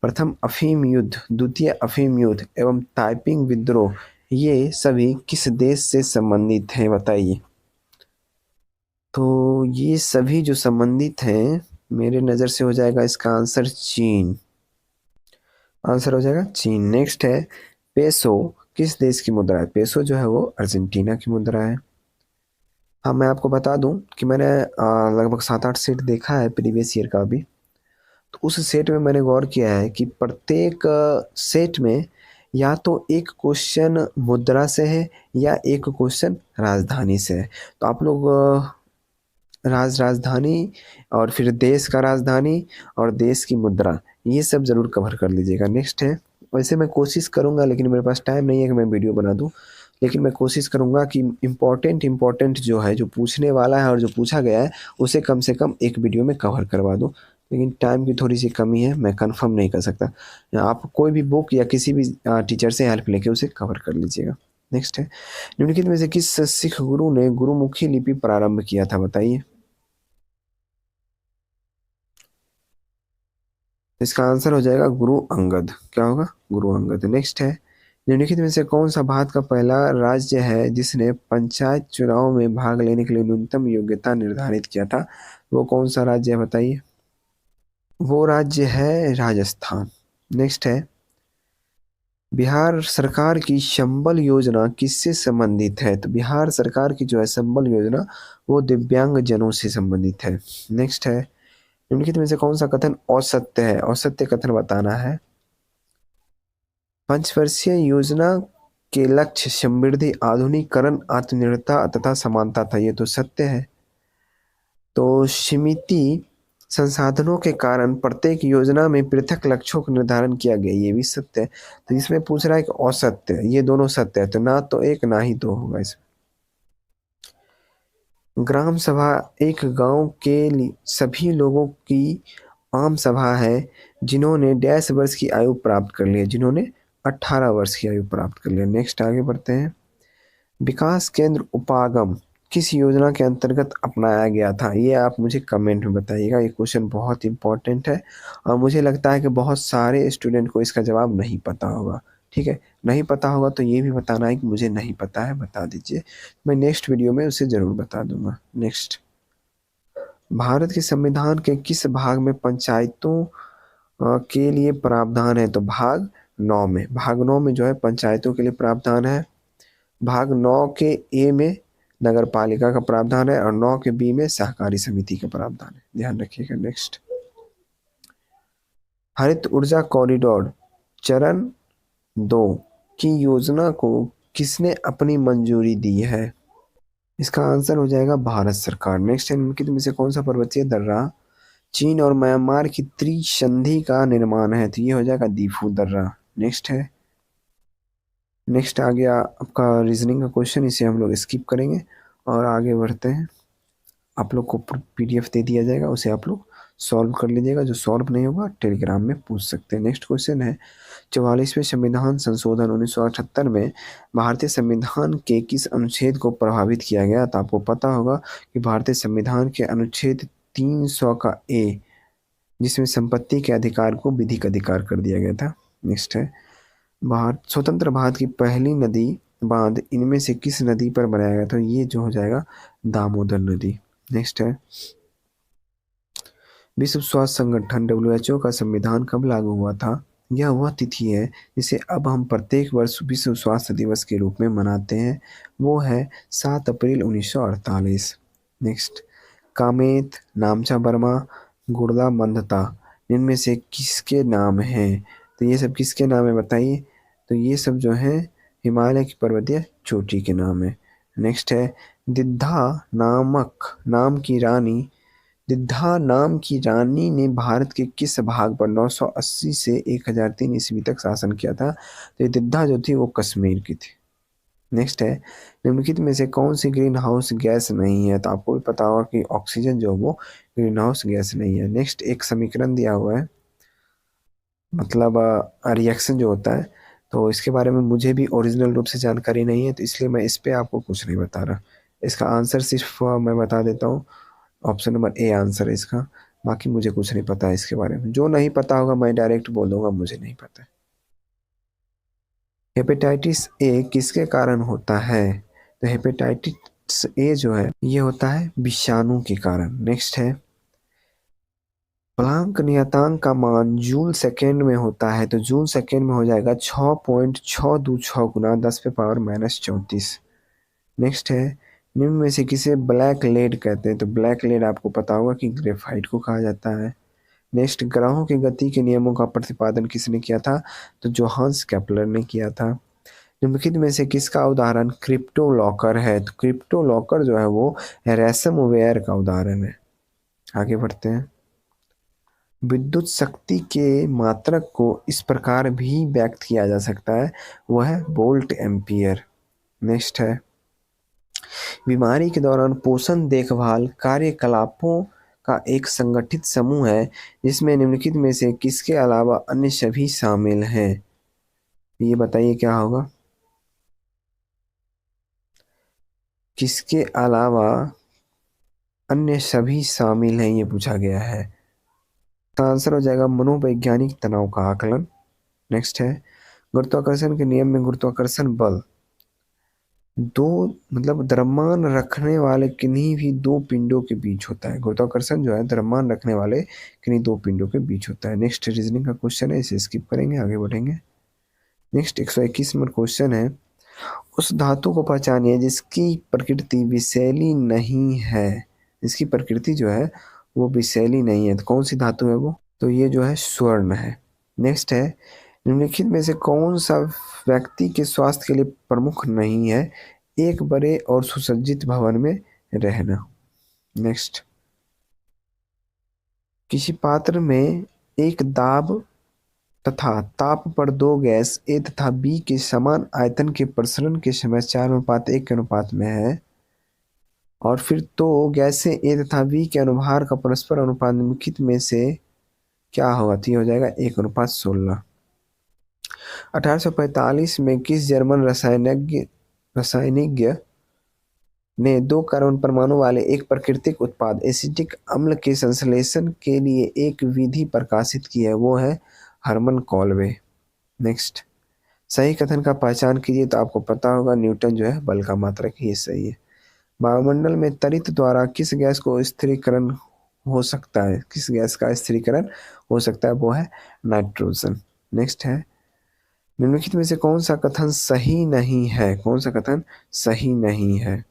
प्रथम अफीम युद्ध, द्वितीय अफीम युद्ध एवं ताइपिंग विद्रोह ये सभी किस देश से संबंधित हैं बताइए। तो ये सभी जो संबंधित हैं, मेरे नज़र से हो जाएगा इसका आंसर चीन। आंसर हो जाएगा चीन। नेक्स्ट है पेसो किस देश की मुद्रा है। पेसो जो है वो अर्जेंटीना की मुद्रा है। हाँ, मैं आपको बता दूं कि मैंने लगभग 7-8 सेट देखा है प्रीवियस ईयर का भी। तो उस सेट में मैंने गौर किया है कि प्रत्येक सेट में या तो एक क्वेश्चन मुद्रा से है या एक क्वेश्चन राजधानी से है। तो आप लोग राजधानी और फिर देश का राजधानी और देश की मुद्रा ये सब ज़रूर कवर कर लीजिएगा। नेक्स्ट है, वैसे मैं कोशिश करूँगा लेकिन मेरे पास टाइम नहीं है कि मैं वीडियो बना दूँ, लेकिन मैं कोशिश करूँगा कि इम्पोर्टेंट जो है, जो पूछने वाला है और जो पूछा गया है उसे कम से कम एक वीडियो में कवर करवा दूँ। लेकिन टाइम की थोड़ी सी कमी है, मैं कंफर्म नहीं कर सकता। आप कोई भी बुक या किसी भी टीचर से हेल्प लेके उसे कवर कर लीजिएगा। नेक्स्ट है, निम्नलिखित में से किस सिख गुरु ने गुरुमुखी लिपि प्रारंभ किया था बताइए। इसका आंसर हो जाएगा गुरु अंगद। क्या होगा? गुरु अंगद। नेक्स्ट है, निम्नलिखित में से कौन सा भारत का पहला राज्य है जिसने पंचायत चुनाव में भाग लेने के लिए न्यूनतम योग्यता निर्धारित किया था। वो कौन सा राज्य है बताइए। वो राज्य है राजस्थान। नेक्स्ट है, बिहार सरकार की संबल योजना किससे संबंधित है। तो बिहार सरकार की जो है संबल योजना वो दिव्यांग जनों से संबंधित है। नेक्स्ट है, निम्नलिखित में से कौन सा कथन औसत्य है। औसत्य कथन बताना है। पंचवर्षीय योजना के लक्ष्य समृद्धि, आधुनिकीकरण, आत्मनिर्भरता तथा समानता था। ये तो सत्य है। तो सीमित संसाधनों के कारण प्रत्येक योजना में पृथक लक्ष्यों का निर्धारण किया गया, ये भी सत्य है। तो इसमें पूछ रहा है कि असत्य है, ये दोनों सत्य है। तो ना तो एक ना ही दो होगा इसमें। ग्राम सभा एक गांव के सभी लोगों की आम सभा है जिन्होंने डैश वर्ष की आयु प्राप्त कर ली है, जिन्होंने 18 वर्ष की आयु प्राप्त कर ली है। नेक्स्ट आगे बढ़ते हैं, विकास केंद्र उपागम किस योजना के अंतर्गत अपनाया गया था। ये आप मुझे कमेंट में बताइएगा। ये क्वेश्चन बहुत इंपॉर्टेंट है और मुझे लगता है कि बहुत सारे स्टूडेंट को इसका जवाब नहीं पता होगा। ठीक है, नहीं पता होगा तो ये भी बताना है कि मुझे नहीं पता है, बता दीजिए। मैं नेक्स्ट वीडियो में उसे ज़रूर बता दूंगा। नेक्स्ट, भारत के संविधान के किस भाग में पंचायतों के लिए प्रावधान है। तो भाग 9 में जो है पंचायतों के लिए प्रावधान है। भाग 9 के ए में नगर पालिका का प्रावधान है और 9 के बी में सहकारी समिति का प्रावधान है। ध्यान रखिएगा। नेक्स्ट, हरित ऊर्जा कॉरिडोर चरण 2 की योजना को किसने अपनी मंजूरी दी है। इसका आंसर हो जाएगा भारत सरकार। नेक्स्ट है, निम्नलिखित में से कौन सा पर्वतीय दर्रा चीन और म्यांमार की त्रिसंधि का निर्माण है। तो ये हो जाएगा दीफू दर्रा। नेक्स्ट है, नेक्स्ट आ गया आपका रीजनिंग का क्वेश्चन, इसे हम लोग स्किप करेंगे और आगे बढ़ते हैं। आप लोग को पीडीएफ दे दिया जाएगा, उसे आप लोग सॉल्व कर लीजिएगा। जो सॉल्व नहीं होगा टेलीग्राम में पूछ सकते हैं। नेक्स्ट क्वेश्चन है, 44वें संविधान संशोधन 1978 में भारतीय संविधान के किस अनुच्छेद को प्रभावित किया गया। तो आपको पता होगा कि भारतीय संविधान के अनुच्छेद 300 का ए, जिसमें संपत्ति के अधिकार को विधिक अधिकार कर दिया गया था। नेक्स्ट है, स्वतंत्र भारत की पहली नदी बांध इनमें से किस नदी पर बनाया गया था। ये जो हो जाएगा दामोदर नदी। नेक्स्ट है, विश्व स्वास्थ्य संगठन WHO का संविधान कब लागू हुआ था। यह वह तिथि है जिसे अब हम प्रत्येक वर्ष विश्व स्वास्थ्य दिवस के रूप में मनाते हैं। वो है 7 अप्रैल 1948। नेक्स्ट, कामेत, नामचा वर्मा, गुरदा मंदता इनमें से किसके नाम हैं। तो ये सब किसके नाम है बताइए। तो ये सब जो है हिमालय की पर्वतीय चोटी के नाम है। नेक्स्ट है, दिद्धा नाम की रानी ने भारत के किस भाग पर 980 से 1003 ईस्वी तक शासन किया था। तो ये दिद्धा जो थी वो कश्मीर की थी। नेक्स्ट है, निम्नलिखित में से कौन सी ग्रीन हाउस गैस नहीं है। तो आपको भी पता होगा कि ऑक्सीजन जो वो ग्रीन हाउस गैस नहीं है। नेक्स्ट, एक समीकरण दिया हुआ है, मतलब रिएक्शन जो होता है, तो इसके बारे में मुझे भी ओरिजिनल रूप से जानकारी नहीं है, तो इसलिए मैं इस पर आपको कुछ नहीं बता रहा। इसका आंसर सिर्फ मैं बता देता हूँ, ऑप्शन नंबर ए आंसर है इसका। बाकी मुझे कुछ नहीं पता है इसके बारे में। जो नहीं पता होगा मैं डायरेक्ट बोल दूंगा मुझे नहीं पता। हेपेटाइटिस ए किसके कारण होता है? तो हेपेटाइटिस ए जो है ये होता है विषाणु के कारण। नेक्स्ट है, प्लांक नियतांक का मान जूल सेकेंड में होता है, तो जूल सेकेंड में हो जाएगा 6.626 गुना 10⁻⁻34। नेक्स्ट है, निम्न में से किसे ब्लैक लेड कहते हैं? तो ब्लैक लेड आपको पता होगा कि ग्रेफाइट को कहा जाता है। नेक्स्ट, ग्रहों की गति के नियमों का प्रतिपादन किसने किया था? तो जोहान्स केपलर ने किया था। निम्नलिखित में से किसका उदाहरण क्रिप्टो लॉकर है? तो क्रिप्टो लॉकर जो है वो रैंसमवेयर का उदाहरण है। आगे बढ़ते हैं। विद्युत शक्ति के मात्रक को इस प्रकार भी व्यक्त किया जा सकता है, वह है वोल्ट एम्पियर। नेक्स्ट है, बीमारी के दौरान पोषण देखभाल कार्यकलापों का एक संगठित समूह है जिसमें निम्नलिखित में से किसके अलावा अन्य सभी शामिल हैं? ये बताइए क्या होगा? किसके अलावा अन्य सभी शामिल हैं, ये पूछा गया है। आंसर हो जाएगा मनोवैज्ञानिक तनाव का आकलन। नेक्स्ट है, गुरुत्वाकर्षण के नियम में गुरुत्वाकर्षण बल दो मतलब द्रव्यमान रखने वाले किन्हीं भी दो पिंडों के बीच होता है। गुरुत्वाकर्षण जो है द्रव्यमान रखने वाले किन्हीं दो पिंडों के बीच होता है। नेक्स्ट रीजनिंग का क्वेश्चन है, इसे स्किप करेंगे, आगे बढ़ेंगे। नेक्स्ट 121 नंबर क्वेश्चन है, उस धातु को पहचानिए जिसकी प्रकृति विषैली नहीं है। इसकी प्रकृति जो है वो विषैली नहीं है, तो कौन सी धातु है वो? तो ये जो है स्वर्ण है। नेक्स्ट है, निम्नलिखित में से कौन सा व्यक्ति के स्वास्थ्य के लिए प्रमुख नहीं है? एक बड़े और सुसज्जित भवन में रहना। नेक्स्ट, किसी पात्र में एक दाब तथा ताप पर दो गैस ए तथा बी के समान आयतन के प्रसरण के समय 4:1 के अनुपात में है, और फिर तो गैसें ए तथा बी के अनुभार का परस्पर अनुपात निम्नलिखित में से क्या होगा? तो ये हो जाएगा 1:16। 1845 में किस जर्मन रसायनिज्ञ ने 2 कार्बन परमाणु वाले एक प्राकृतिक उत्पाद एसिटिक अम्ल के संश्लेषण के लिए एक विधि प्रकाशित की है? वो है हर्मन कॉलवे। नेक्स्ट, सही कथन का पहचान कीजिए, तो आपको पता होगा न्यूटन जो है बल का मात्रक ही सही है। वायुमंडल में तरित द्वारा किस गैस को स्थिरीकरण हो सकता है? किस गैस का स्थिरीकरण हो सकता है? वो है नाइट्रोजन। नेक्स्ट है, निम्नलिखित में से कौन सा कथन सही नहीं है? कौन सा कथन सही नहीं है?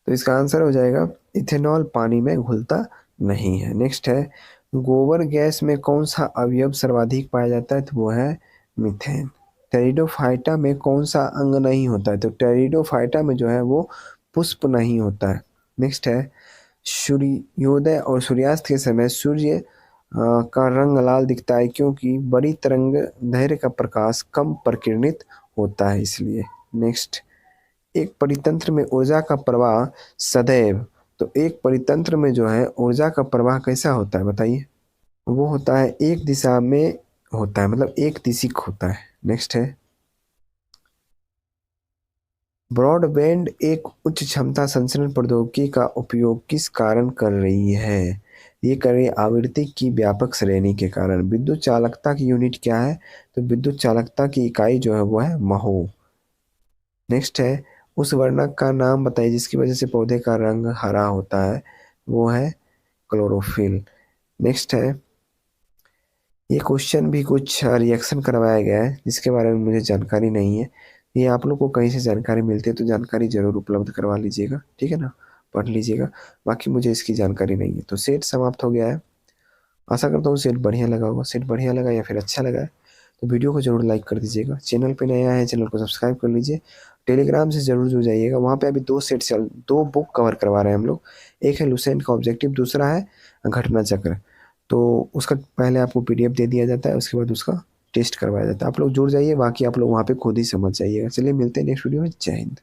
तो इसका आंसर हो जाएगा इथेनॉल पानी में घुलता नहीं है। नेक्स्ट है, गोबर गैस में कौन सा अवयव सर्वाधिक पाया जाता है? तो वो है मीथेन। टेरिडोफाइटा में कौन सा अंग नहीं होता है? तो टेरिडोफाइटा में जो है वो पुष्प नहीं होता है। नेक्स्ट है, सूर्योदय और सूर्यास्त के समय सूर्य का रंग लाल दिखता है क्योंकि बड़ी तरंगदैर्घ्य का प्रकाश कम प्रकीर्णित होता है इसलिए। नेक्स्ट, एक परितंत्र में ऊर्जा का प्रवाह सदैव, तो एक परितंत्र में जो है ऊर्जा का प्रवाह कैसा होता है बताइए? वो होता है एक दिशा में होता है, मतलब एक दिशिक होता है। नेक्स्ट है, ब्रॉडबैंड एक उच्च क्षमता संचरण प्रौद्योगिकी का उपयोग किस कारण कर रही है? ये कर रही है आवृत्ति की व्यापक श्रेणी के कारण। विद्युत चालकता की यूनिट क्या है? तो विद्युत चालकता की इकाई जो है वो है महो। नेक्स्ट है, उस वर्णक का नाम बताइए जिसकी वजह से पौधे का रंग हरा होता है? वो है क्लोरोफिल। नेक्स्ट है, ये क्वेश्चन भी कुछ रिएक्शन करवाया गया है जिसके बारे में मुझे जानकारी नहीं है। ये आप लोग को कहीं से जानकारी मिलती है तो जानकारी जरूर उपलब्ध करवा लीजिएगा, ठीक है ना, पढ़ लीजिएगा। बाकी मुझे इसकी जानकारी नहीं है। तो सेट समाप्त हो गया है। आशा करता हूँ सेट बढ़िया लगा होगा। सेट बढ़िया लगा या फिर अच्छा लगा है तो वीडियो को जरूर लाइक कर दीजिएगा। चैनल पे नया है चैनल को सब्सक्राइब कर लीजिए। टेलीग्राम से जरूर जुड़ जाइएगा, वहाँ पे अभी 2 बुक कवर करवा रहे हैं हम लोग। एक है लुसेंट का ऑब्जेक्टिव, दूसरा है घटना चक्र। तो उसका पहले आपको पीडीएफ दे दिया जाता है, उसके बाद उसका टेस्ट करवाया जाता है। आप लोग जुड़ जाइए, बाकी आप लोग वहाँ पे खुद ही समझ जाइएगा। चलिए मिलते हैं नेक्स्ट वीडियो में। जय हिंद।